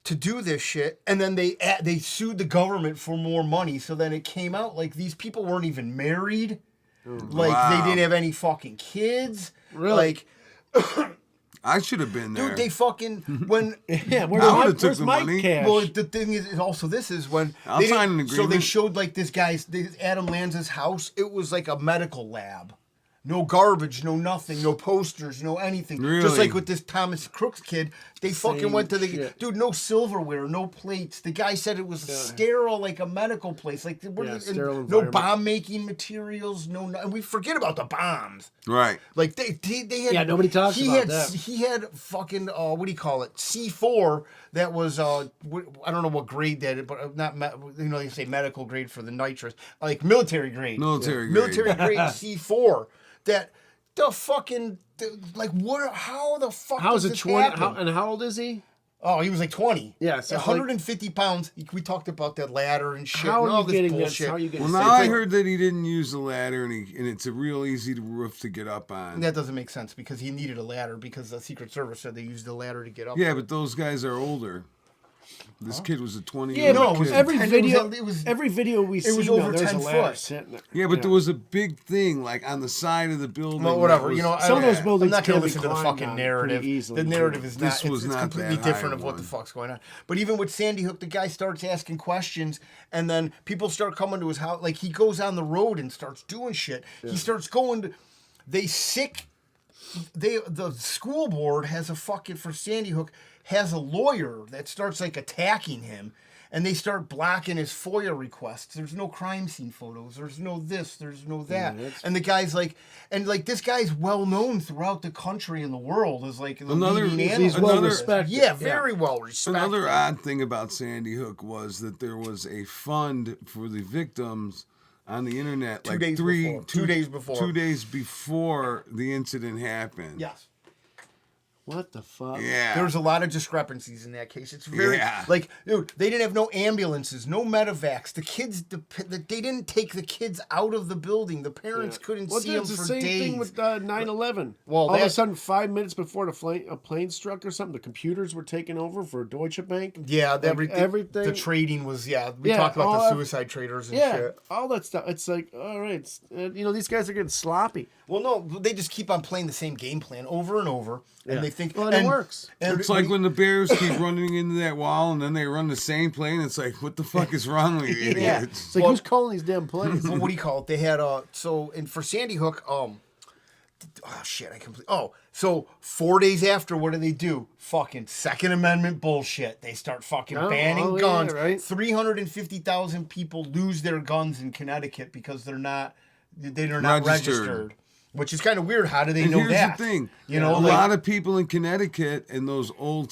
to do this shit, and then they sued the government for more money. So then it came out like these people weren't even married, like they didn't have any fucking kids. Really? Like, I should have been there. dude, they fucking when Yeah, I would've took where's the Mike money. Cash? well, the thing is also this is when I'll they sign an didn't- So they agreement. showed like this Adam Lanza's house. It was like a medical lab. No garbage, no nothing, no posters, no anything. Really? Just like with this Thomas Crooks kid, they fucking went to the shit. dude. No silverware, no plates. The guy said it was sterile, like a medical place. Like sterile no environment. bomb making materials, and we forget about the bombs. Right. Like they had. Yeah, nobody talks he about had, that. He had fucking what do you call it? C4. That was I don't know what grade that is, but not they say medical grade for the nitrous, like military grade. Military grade. Military grade C4. That the fucking like what? How the fuck? How is does it this 20? happen? And how old is he? Oh, he was like 20. Yeah, so 150 pounds. We talked about that ladder and shit. How and are all you this getting this? bullshit. How are you getting Well, this? now I heard that he didn't use the ladder, and it's a real easy roof to get up on. That doesn't make sense because he needed a ladder because the Secret Service said they used the ladder to get up. Yeah, but those guys are older. This kid was a 20 Yeah, year no, old it was kid. every 10 video, it was- every video we see was now, over there's 10 a ladder foot. sitting there. Yeah, but there was a big thing like on the side of the building. Well, that whatever. was- Some of those buildings I'm not going can to be listen to the climbed fucking on narrative. pretty easily, The narrative is This not. was it's not completely that different high of what the one. fuck's going on. But even with Sandy Hook, the guy starts asking questions, and then people start coming to his house. Like he goes on the road and starts doing shit. He starts going to. The school board has a fucking for Sandy Hook has a lawyer that starts like attacking him. And they start blocking his FOIA requests. There's no crime scene photos. There's no this. There's no that. And the guy's like, this guy's well known throughout the country and the world as like the leading He's analyst. well Another- respected. Yeah, very well respected. Another odd thing about Sandy Hook was that there was a fund for the victims on the internet 2 days before. 2 days before. 2 days before the incident happened. Yes. What the fuck? Yeah. There's a lot of discrepancies in that case. It's very like, dude, they didn't have no ambulances, no medevacs. The kids, they didn't take the kids out of the building. The parents couldn't Well, see them it's for the same days. thing with 9/11. Well, all of a that- sudden, 5 minutes before a plane struck or something, the computers were taken over for Deutsche Bank. Yeah, Like, everything. The trading was we Yeah, talked about all the that- suicide traders and Yeah, shit. all that stuff. It's like, all right, these guys are getting sloppy. Well, no, they just keep on playing the same game plan over and over, and Yeah. they think Well, and it works. And It's like when the Bears keep running into that wall and then they run the same play, and it's like, what the fuck is wrong with you Yeah. idiots? It's like, who's calling these damn plays? what do you call it? They had and for Sandy Hook, so 4 days after, what do? Fucking Second Amendment bullshit. They start fucking banning yeah, guns. right. 350,000 people lose their guns in Connecticut because they're not Registered. registered. Which is kind of weird. How do they And know here's that? the thing, You know, a like- lot of people in Connecticut and those old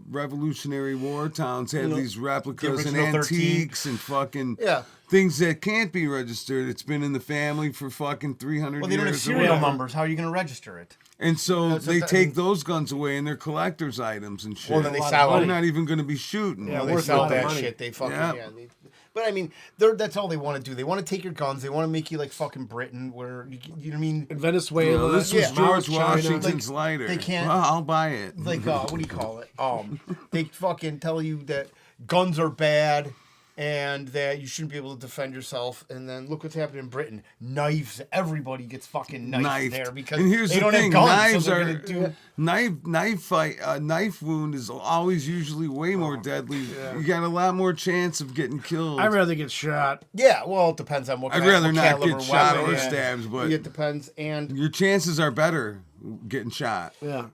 Revolutionary War towns have these replicas and original 13. antiques and fucking Yeah. things that can't be registered. It's been in the family for fucking 300 Well, they years. don't have or serial whatever. numbers. How are you going to register it? And so That's they what take those guns away and they're collector's items and shit. Well, then they lot of sell They're it. not even going to be shooting. Yeah, They worth a sell lot of that money. shit. They fucking Yeah. But I mean, that's all they want to do. They want to take your guns. They want to make you like fucking Britain, where you know what I mean. In Venezuela. Well, this was Yeah. George China. Washington's lighter. they can't- Well, I'll buy it. Like what do you call it? They fucking tell you that guns are bad and that you shouldn't be able to defend yourself. And then look what's happening in Britain: knives. Everybody gets fucking knifed there because and here's they the don't thing: have guns. knives so they're are gonna do. knife wound is always usually way more deadly. You got a lot more chance of getting killed. I'd rather get shot. Yeah, well, it depends on what. I'd kind- rather what not caliber get shot weapon, or yeah. stabbed, but it depends. And your chances are better getting shot. Yeah.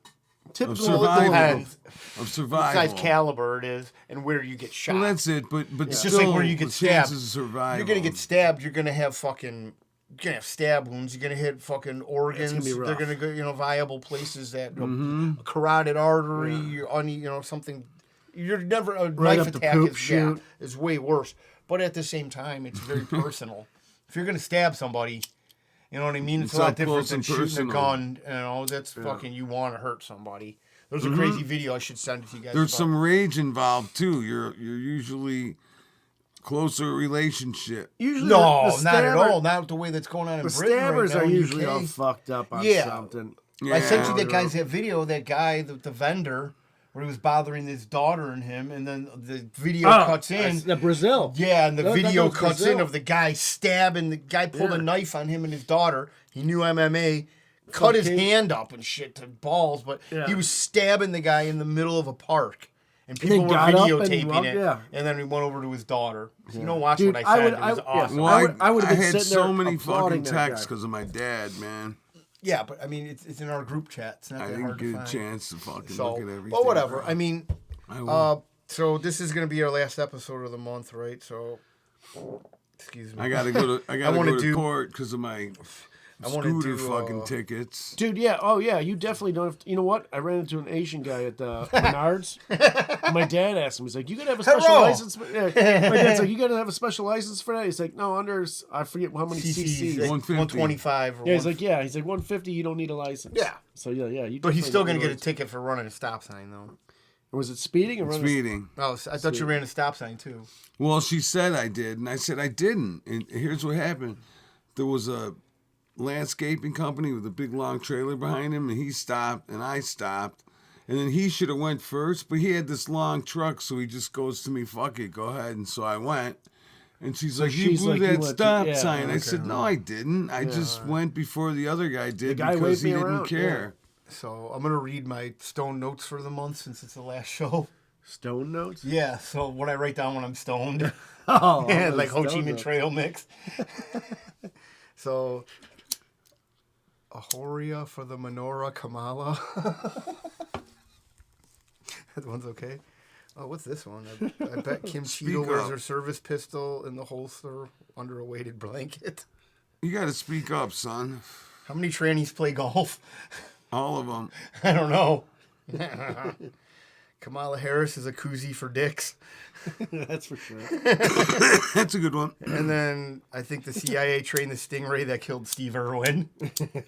typical survival. Depends. Of survival. Size caliber it is, and where you get shot. Well, that's it. But It's still, just like where you the get stabbed. chances of survival. You're gonna get stabbed. You're gonna have fucking. You're gonna have stab wounds. You're gonna hit fucking organs. be They're rough. gonna go, viable places that a carotid artery, something. You're never a Right knife up the attack poop is chute. is way worse. But at the same time, it's very personal. If you're gonna stab somebody, you know what I mean. It's a lot up different close than and shooting personal. a gun. That's fucking. You want to hurt somebody. There's a crazy video I should send it to you guys. There's about- some rage involved too. You're usually closer relationship. Usually, No, the not at stabber- all. Not the way that's going on in The Britain stabbers right now are in usually UK. all fucked up on Yeah. something. I sent you Yeah. that video, that guy, the vendor, where he was bothering his daughter and him, and then the video cuts in. The Brazil. Yeah, and the That video was cuts in Brazil. of the guy stabbing, the guy pulled a Yeah. knife on him and his daughter. He knew MMA, cut his Okay. hand up and shit to balls, but Yeah. he was stabbing the guy in the middle of a park. And he people were got up and videotaping walked- it. yeah. And then he went over to his daughter. So you don't watch Dude, what I I said. would- it was yeah. awesome. Well, I would've been had sitting so there many applauding fucking that texts guy. because of my dad, man. Yeah, but I mean, it's in our group chat. It's not I that didn't hard to get a find. chance to fucking So, look at everything. but whatever. bro. I mean, I will. so this is gonna be our last episode of the month, right? So, excuse me. I gotta go to wanna go to do- court because of my wanna scooter do, fucking tickets. Dude, yeah. Oh, yeah. You definitely don't have to. You know what? I ran into an Asian guy at the Menards. My dad asked him, he's like, you gotta have a special Hello. license. My dad's like, you gotta have a special license for that? He's like, no, I forget how many CC's, CCs. 125. Or Yeah, he's like, 150, you don't need a license. Yeah. So, yeah. You But he's definitely still don't gonna need get a license. ticket for running a stop sign, though. Or was it speeding or running? Speeding. Oh, I thought you ran a stop sign too. Well, she said I did, and I said I didn't. And here's what happened: there was a landscaping company with a big long trailer behind him, and he stopped, and I stopped, and then he should have went first, but he had this long truck, so he just goes to me, "Fuck it, go ahead," and so I went. And she's like, "You she's blew like, you that went stop to- yeah, sign." I okay. said, "No, I didn't. I just went before the other guy did guy because waved he me didn't around, care." So I'm gonna read my stone notes for the month since it's the last show. Stone notes? Yeah. So what I write down when I'm stoned, Oh, yeah, like Ho Chi Stone Minh notes. Trail mix. So, Ahoria for the menorah Kamala. That one's okay. Oh, what's this one? I bet Kim Cheeto wears up. her service pistol in the holster under a weighted blanket. You got to speak up, son. How many trannies play golf? All of them. I don't know. Kamala Harris is a koozie for dicks. That's for sure. That's a good one. And then I think the CIA trained the stingray that killed Steve Irwin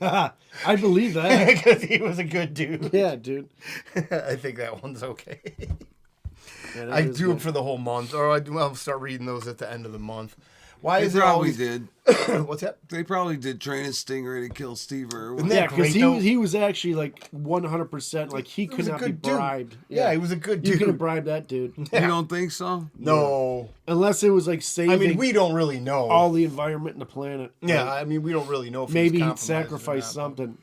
I believe that. because he was a good dude. Yeah, dude. I think that one's okay. Yeah, that I is do good. them for the whole month, or I'll start reading those at the end of the month. Why They is it probably always? did. What's that? They probably did train a stingray to kill Steve Irwin. Isn't that Yeah, because great, though? he was actually like 100%, like he He could was a not be good dude. bribed. Yeah, he was a good You dude. couldn't bribe that dude. You don't think so? No, Unless it was like saving I mean we don't really know. all the environment and the planet. yeah, Like, I mean we don't really know. If maybe he he'd was compromised or sacrifice not. something.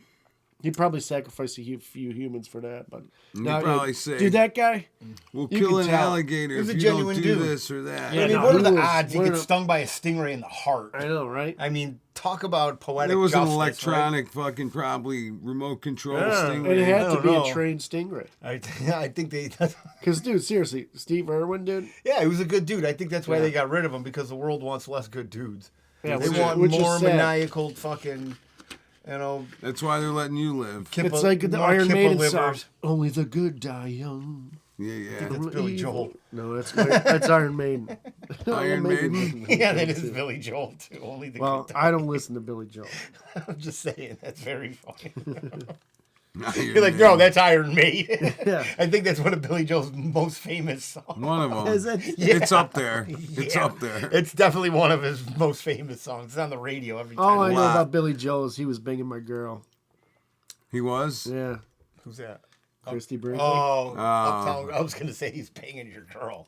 He'd probably sacrifice a few humans for that, but He'd probably say, dude, that guy. We'll you kill can an tell. alligator He was if a you don't genuine do dude. this or that. Yeah, I mean, no, what are he the was odds he one of gets the- stung by a stingray in the heart? I know, right? I mean, talk about poetic There was justice. an electronic fucking probably remote control Yeah. stingray. And it had I to don't be know. a trained stingray. Right? I think they. Because, dude, seriously, Steve Irwin, dude. Yeah, he was a good dude. I think that's why Yeah. they got rid of him because the world wants less good dudes. Yeah, They which- want which is more sad. maniacal fucking, That's why they're letting you live. Kippa, It's like the more Iron Kippa Maiden livers. song. Only the good die young. Yeah, yeah. That's Billy Evil. Joel. No, that's Iron Maiden. Iron Maiden? Yeah, that is Billy Joel too. Only the Well, good I don't listen to Billy Joel. I'm just saying that's very funny. Iron You're like, Maiden. no, that's Iron Maiden. Yeah. I think that's one of Billy Joel's most famous songs. One of them. Is it? It's up there. It's Yeah. up there. It's definitely one of his most famous songs. It's on the radio every time. All I know Lot. about Billy Joel is he was banging my girl. He was? Yeah, Who's that? Christy Brinkley. Oh, Uptown. I was gonna say he's banging your girl.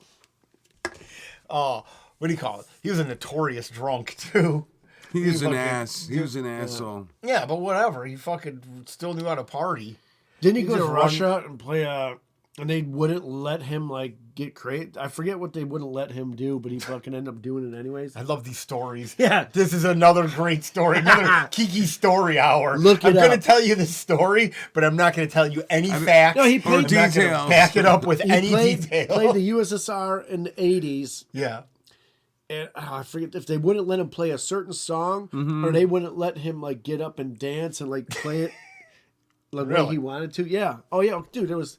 Oh, what do you call it? He was a notorious drunk too. He was an fucking- ass. He was an asshole. Yeah, but whatever. He fucking still knew how to party. Didn't he he go to just run- Russia and play and they wouldn't let him like get crazy. I forget what they wouldn't let him do, but he fucking ended up doing it anyways. I love these stories. Yeah. This is another great story. Another Kiki story hour. Look it I'm going to up. tell you this story, but I'm not going to tell you any facts. No, he I'm played not gonna details. back it up with He any played detail. the USSR in the 80s. Yeah. And I forget if they wouldn't let him play a certain song or they wouldn't let him like get up and dance and like play it the way Really? he wanted to. Yeah. Oh yeah, dude, there was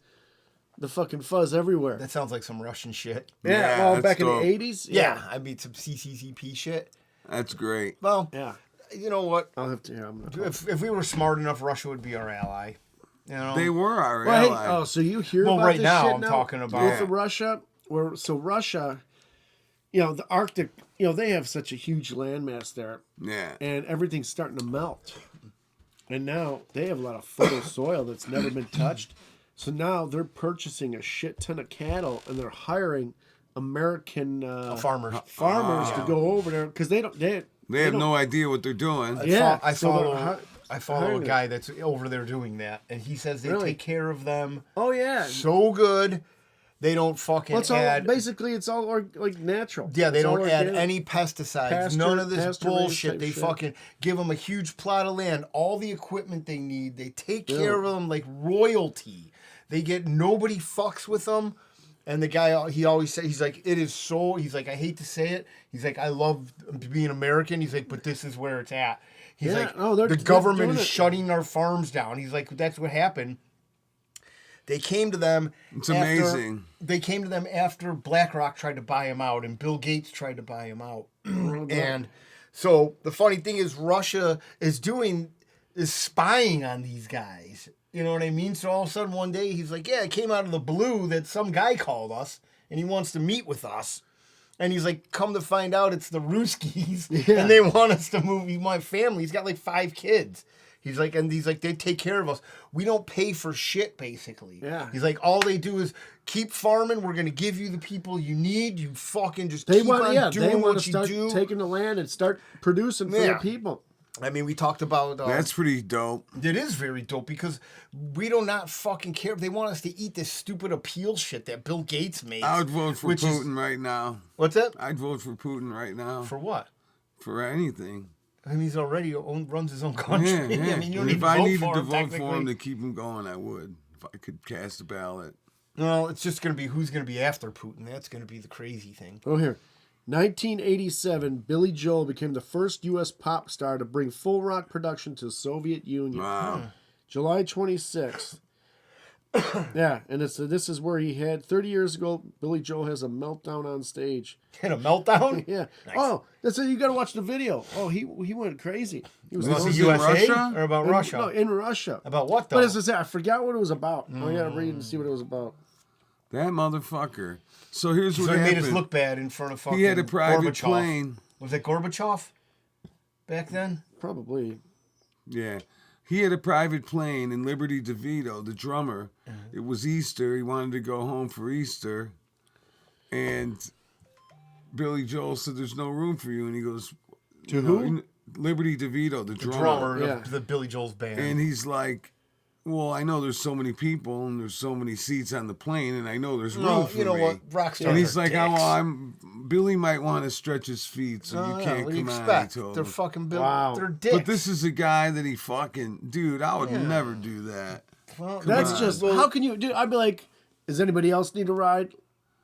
the fucking fuzz everywhere. That sounds like some Russian shit. yeah, well, that's back dope. in the 80s. Yeah. I mean, some CCCP shit. That's great. Well, Yeah. you know what? I'll have to. Yeah, I'm gonna If we were smart enough, Russia would be our ally. You know? They were our Well, hey, ally. oh, so you hear Well, about right this now, shit I'm talking about- with Russia? So Russia, the Arctic, they have such a huge landmass there, Yeah. and everything's starting to melt. And now they have a lot of fertile soil that's never been touched. So now they're purchasing a shit ton of cattle, and they're hiring American farmers. farmers to go over there because they don't. They have no idea what they're doing. Yeah, I so follow. they're I follow a hiring guy that's over there doing that, and he says they Really? take care of them Oh yeah. so good. They don't fucking Well, it's all add. basically it's all like natural. Yeah, they It's all don't add organic. any pesticides. Pasture- None of this pasture-raised bullshit. type They shit. fucking give them a huge plot of land, all the equipment they need. They take care of them like royalty. They get nobody fucks with them. And the guy, he always says, he's like, it is so. He's like, I hate to say it. He's like, I love being American. He's like, but this is where it's at. He's Yeah, like, no, they're the government doing is it. shutting our farms down. He's like, that's what happened. They came to them. It's after- amazing. They came to them after BlackRock tried to buy him out, and Bill Gates tried to buy him out. And so the funny thing is, Russia is spying on these guys. You know what I mean? So all of a sudden one day he's like, yeah, it came out of the blue that some guy called us and he wants to meet with us. And he's like, come to find out it's the Ruskies and they want us to move my family. He's got like 5 kids. He's like, they take care of us. We don't pay for shit, basically. Yeah. He's like, all they do is keep farming. We're going to give you the people you need. You fucking just They keep want, on they doing want what to you start do. taking the land and start producing for Yeah. the people. I mean, we talked about... That's pretty dope. It is very dope because we do not fucking care. They want us to eat this stupid appeal shit that Bill Gates makes. I would vote for which is- Putin right now. What's that? I'd vote for Putin right now. For what? For anything. I mean, he's already runs his own country. Yeah, yeah. I mean, you don't if need I to needed vote to for him, vote for him technically. to keep him going, I would. If I could cast a ballot. No, it's just going to be who's going to be after Putin. That's going to be the crazy thing. Oh, here. 1987, Billy Joel became the first U.S. pop star to bring full rock production to the Soviet Union. Wow. July 26th. Yeah, and this is where he had 30 years ago. Billy Joel has a meltdown on stage. Hit a meltdown? Yeah. Oh, that's it. You got to watch the video. Oh, he went crazy. He was Was Was it it USA Russia? or about in, Russia? No, in Russia. About what, though? But as I said, I forgot what it was about. I got to read and see what it was about. That motherfucker. So here's what so he happened. made us look bad in front of fucking He had a private Gorbachev. plane. Was it Gorbachev back then? Probably. Yeah. He had a private plane, and Liberty DeVito, the drummer, it was Easter. He wanted to go home for Easter. And Billy Joel said, there's no room for you. And he goes, To who? Liberty DeVito, the The drummer. drummer Yeah. of the Billy Joel's band. And he's like, well, I know there's so many people and there's so many seats on the plane, and I know there's room no, for you know me. what? Rock stars And he's are like, dicks. oh, well, Billy might want to stretch his feet, so you can't what do you come expect? on. He told They're him. fucking Wow. They're dicks. But this is a guy that he fucking, dude, I would never do that. Well, That's on. just, Well- how can you, dude, I'd be like, does anybody else need a ride?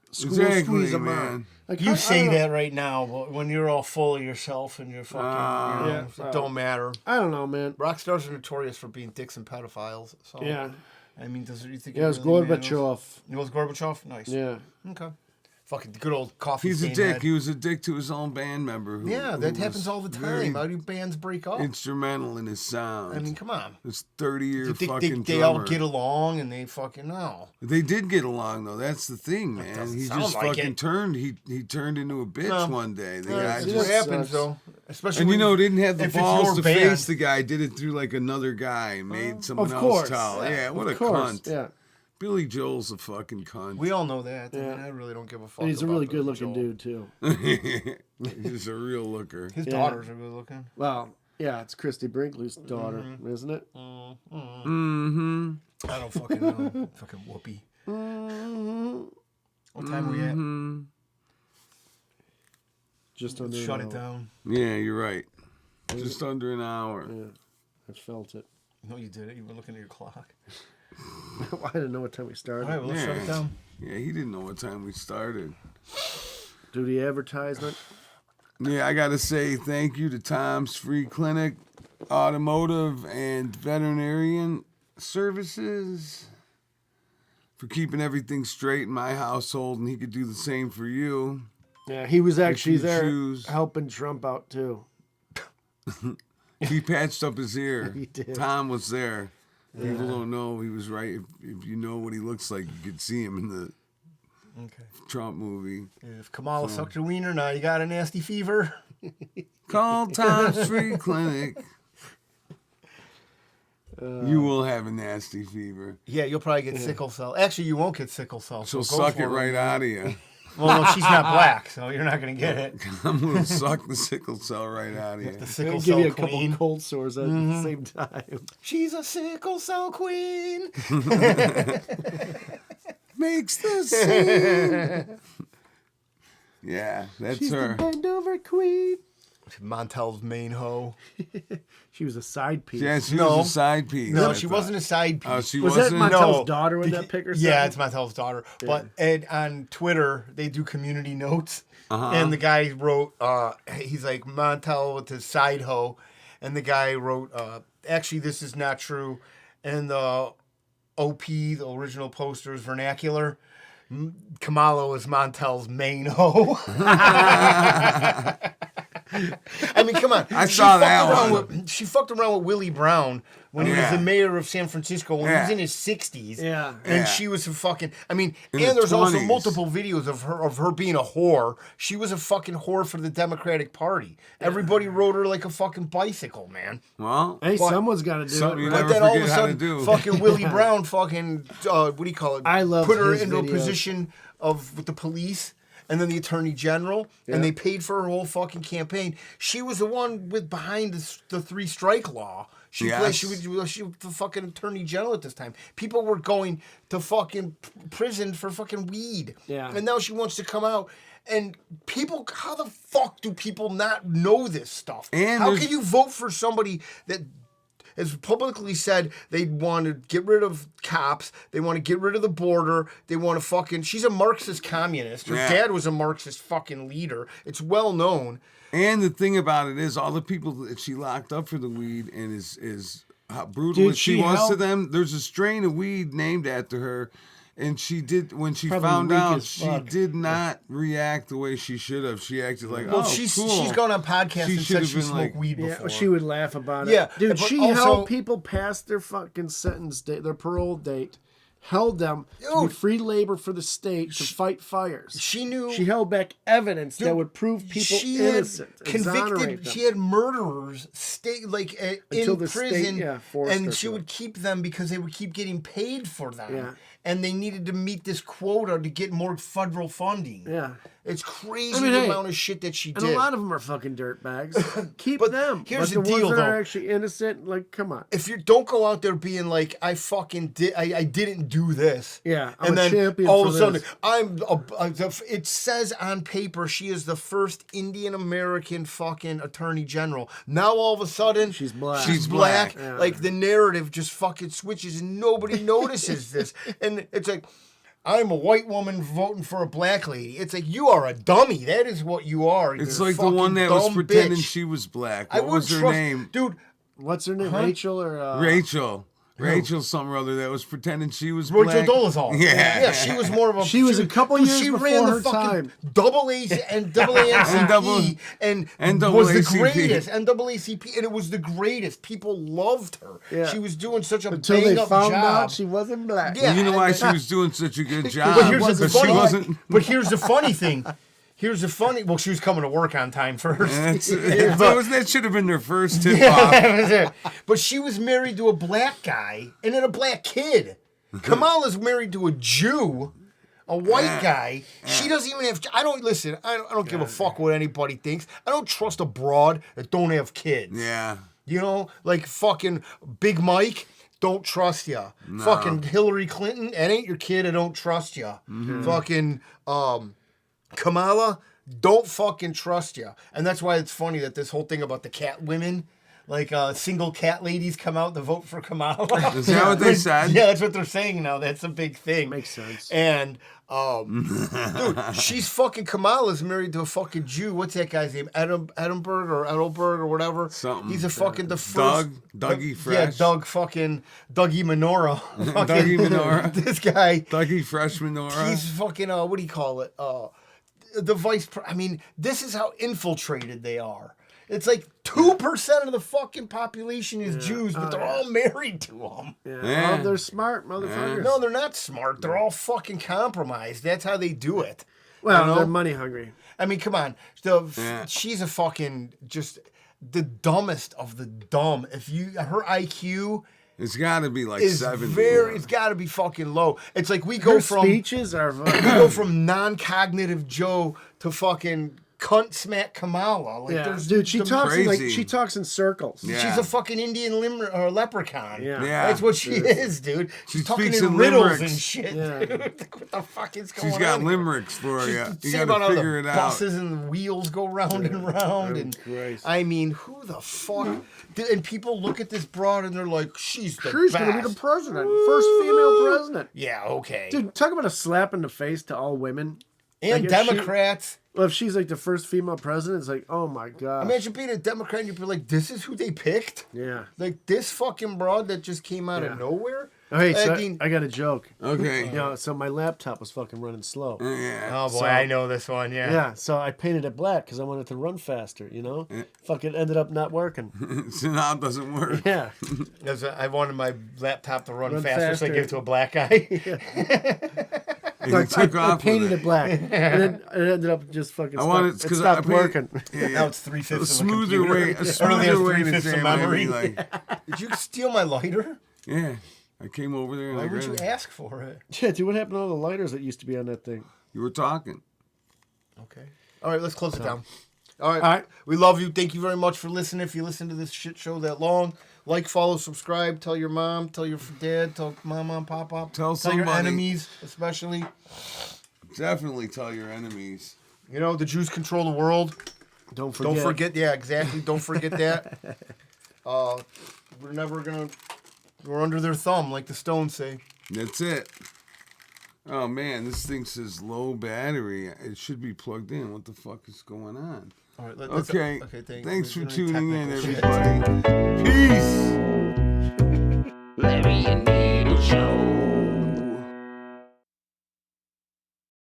Exactly, Squeeze them man. on. Like, You I say don't know. that right now, but when you're all full of yourself and you're fucking, Yeah. it don't matter. I don't know, man. Rock stars are notorious for being dicks and pedophiles. So Yeah. I mean, does you think? Yeah, it was really matters? Gorbachev. It was Gorbachev. Nice. Yeah. Okay. Fucking good old coffee. He's a stain dick. head. He was a dick to his own band member. Yeah, who that was happens all the very time. How do bands break up? instrumental in his sound. I mean, come on. this 30-year You think fucking they all drummer. get along and they fucking no. They did get along though. That's the thing, man. doesn't He sound just like fucking it. turned. He turned into a bitch No. one day. The guy That's just what happens sucks. though. Especially And you when know, didn't have the if it's balls your to band. face the guy. Did it through like another guy. Made someone Of else course. towel. Yeah, what a Of course. cunt. Yeah. Billy Joel's a fucking cunt. We all know that. I, Yeah. mean, I really don't give a fuck. And he's a about really Billy good looking Joel. dude, too. He's a real looker. His Yeah. daughters are good looking. Well, yeah, it's Christy Brinkley's daughter, isn't it? Mm-hmm. I don't fucking know. Fucking whoopee. What time we at? Just under Shut an it hour. down. Yeah, you're right. Just under an hour. Yeah, I felt it. No, you did it. You were looking at your clock. I didn't know what time we started. All right, well, let's shut it down. Yeah, he didn't know what time we started. Do the advertisement. Yeah, I got to say thank you to Tom's Free Clinic, Automotive, and Veterinarian Services for keeping everything straight in my household, and he could do the same for you. Yeah, he was actually you there choose. helping Trump out too. He patched up his ear. He did. Tom was there. People don't know he was right. If you know what he looks like, you could see him in the Okay. Trump movie. If Kamala sucked your wiener, now you got a nasty fever. Call Tom's Free Clinic. You will have a nasty fever. Yeah, you'll probably get sickle cell. Actually, you won't get sickle cell. She'll so go suck for it right out of you. Well, no, she's not black, so you're not going to get it. I'm going to suck the sickle cell right out of you. The I'll sickle give cell you a queen. couple cold sores at the same time. She's a sickle cell queen. Makes the scene. Yeah, that's She's the her. bend over queen. Montel's main hoe. She was a side piece. Yeah, she No. was a side piece. No, I she thought. wasn't a side piece. Oh, she Was that wasn't. Montel's daughter in that pic or something? Yeah, it's Montel's daughter. But and on Twitter, they do community notes. Uh-huh. And the guy wrote, he's like, Montel with his side hoe. And the guy wrote, actually, this is not true. And the OP, the original poster's vernacular. Kamala was Montel's main hoe. I mean, come on. I She saw fucked that around one. she fucked around with Willie Brown when he was Yeah. the mayor of San Francisco when he was Yeah. in his 60s. Yeah. And Yeah. she was a fucking, I mean, In and the there's also 20s. multiple videos of her being a whore. She was a fucking whore for the Democratic Party. Everybody rode her like a fucking bicycle, man. Well, Hey, But- someone's got to do Something it. you right? never But then all of a forget how to sudden, do. fucking Willie Brown fucking, what do you call it? I love Put her his into videos. a position with the police and then the attorney general, Yeah. and they paid for her whole fucking campaign. She was the one with behind the 3 strike law. She Yes. played. She was the fucking attorney general at this time. People were going to fucking prison for fucking weed. Yeah. And now she wants to come out. And people, how the fuck do people not know this stuff? And how there's- can you vote for somebody that has publicly said they want to get rid of cops, they want to get rid of the border, they want to fucking... She's a Marxist communist. Her Yeah. dad was a Marxist fucking leader. It's well known. and the thing about it is, all the people that she locked up for the weed and is how brutal Dude, as she she was to held- them. There's a strain of weed named after her. And she did, when she Probably found weak out, as she fuck. did not react the way she should have. She acted like, Well, oh, she's cool. gone on podcasts She and should said have she been smoked like- weed Yeah, before. she would laugh about it. Yeah, Dude, but she also- held people past their fucking sentence date, their parole date, held them to be Dude. free labor for the state to fight fires. She knew... She held back evidence that Dude, would prove people she innocent, had exonerate convicted. them. She had murderers stay Until in the state, prison, yeah, forced her and she to. would keep them because they would keep getting paid for them. Yeah. And they needed to meet this quota to get more federal funding. Yeah. It's crazy I mean, the hey, amount of shit that she And did. a lot of them are fucking dirtbags. Keep But them. here's but the the deal, ones that are though. actually innocent, like, come on. If you don't go out there being like, I fucking did, I didn't do this. Yeah, I'm and a then champion all for of a sudden, this. it says on paper she is the first Indian American fucking attorney general. Now all of a sudden, She's black. She's black. black. Like the narrative just fucking switches and nobody notices this. And it's like, I'm a white woman voting for a black lady. It's like, you are a dummy. That is what you are. It's You're a like the one fucking that was dumb pretending bitch. she was black. I What was wouldn't her trust- name? Dude, What's her name? Rachel or... Rachel. Rachel something or other that was pretending she was Rachel black. Dolezal. Yeah. she was more of a. She was a couple dude, years she before ran the her fucking time. Double A and double ANCP and was the NAACP. greatest NAACP and it was the greatest. People loved her. Yeah. She was doing such a Until bang they up found job. out she wasn't black. Yeah. You know why she was doing such a good job? But here's the Because she funny. wasn't. But here's the funny thing. Well, she was coming to work on time first. That should have been their first tip Yeah, off. that was it. But she was married to a black guy and then a black kid. Kamala's married to a Jew, a white guy. She doesn't even have. I don't give a fuck what anybody thinks. I don't trust a broad that don't have kids. Yeah. You know, like fucking Big Mike. don't trust you. Fucking Hillary Clinton, that ain't your kid, I don't trust you. Fucking Kamala, don't fucking trust you. And that's why it's funny that this whole thing about the cat women, like single cat ladies come out to vote for Kamala. Is that what they said? Yeah, that's what they're saying now. That's a big thing. Makes sense. And dude, she's fucking Kamala's married to a fucking Jew. What's that guy's name? Edinburgh or Edelberg or whatever. Something. He's a fucking the first Dougie Fresh. Yeah, Dougie Menorah. Dougie Menorah. This guy. Dougie Fresh Menorah. He's fucking what do you call it? The I mean, this is how infiltrated they are. It's like 2% of the fucking population is Jews, but they're all married to them. Yeah. Oh, they're smart motherfuckers. No, they're not smart. They're all fucking compromised. That's how they do it. Well, You know? they're money hungry. I mean, come on. She's a fucking just the dumbest of the dumb. If her IQ It's got to be like is 70. it's got to be fucking low. It's like we go Her from speeches are. we go from non-cognitive Joe to fucking cunt smack Kamala. Like, there's dude, she talks in, like crazy. she talks in circles. Yeah. She's a fucking Indian leprechaun. Yeah. Yeah. That's what she is, dude. She She's talking speaks in in riddles limericks. and shit, Yeah. dude. What the fuck is going on? She's got here? limericks for you. You Say got about to how figure the it out. buses and the wheels go round and round. And Christ. I mean, who the fuck? And people look at this broad and they're like, she's the She's best. gonna be the president, first female president. Yeah, okay. Dude, talk about a slap in the face to all women. and like, if she- Democrats. Well, if she's like the first female president, it's like, oh my god. Imagine being a Democrat and you'd be like, this is who they picked? Yeah. Like this fucking broad that just came out Yeah. of nowhere? Oh, hey, so I mean, I got a joke. Okay. You know, so my laptop was fucking running slow. Yeah. oh boy, so- I know this one, yeah. Yeah, so I painted it black because I wanted to run faster, you know? Fucking ended up not working. So now it doesn't work. Yeah. I wanted my laptop to run, Run faster, so I faster. gave it to a black guy. And you took I off painted with it black. And then it ended up just fucking I wanted it because stopped I working. Now it's 3/5 a of the smoother computer. way. A It only smoother has way to 3/5 say of it. memory. Like, Did you steal my lighter? yeah. I came over there and Why I would grabbed you it. ask for it? Yeah, dude, what happened to all the lighters that used to be on that thing? You were talking. Okay. All right, let's close it down. All right. All right. We love you. Thank you very much for listening. If you listen to this shit show that long, like, follow, subscribe, tell your mom, tell your dad, tell mama and papa. Tell your somebody. enemies, especially. Definitely tell your enemies. You know, the Jews control the world. Don't forget. Don't forget. Yeah, exactly. Don't forget that. We're never going to... We're under their thumb, like the Stones say. That's it. Oh man, this thing says low battery. It should be plugged in. What the fuck is going on? All right, Okay. Thanks Thanks for We're doing tuning in, technical shit. everybody. Peace. Larry and Needle Show.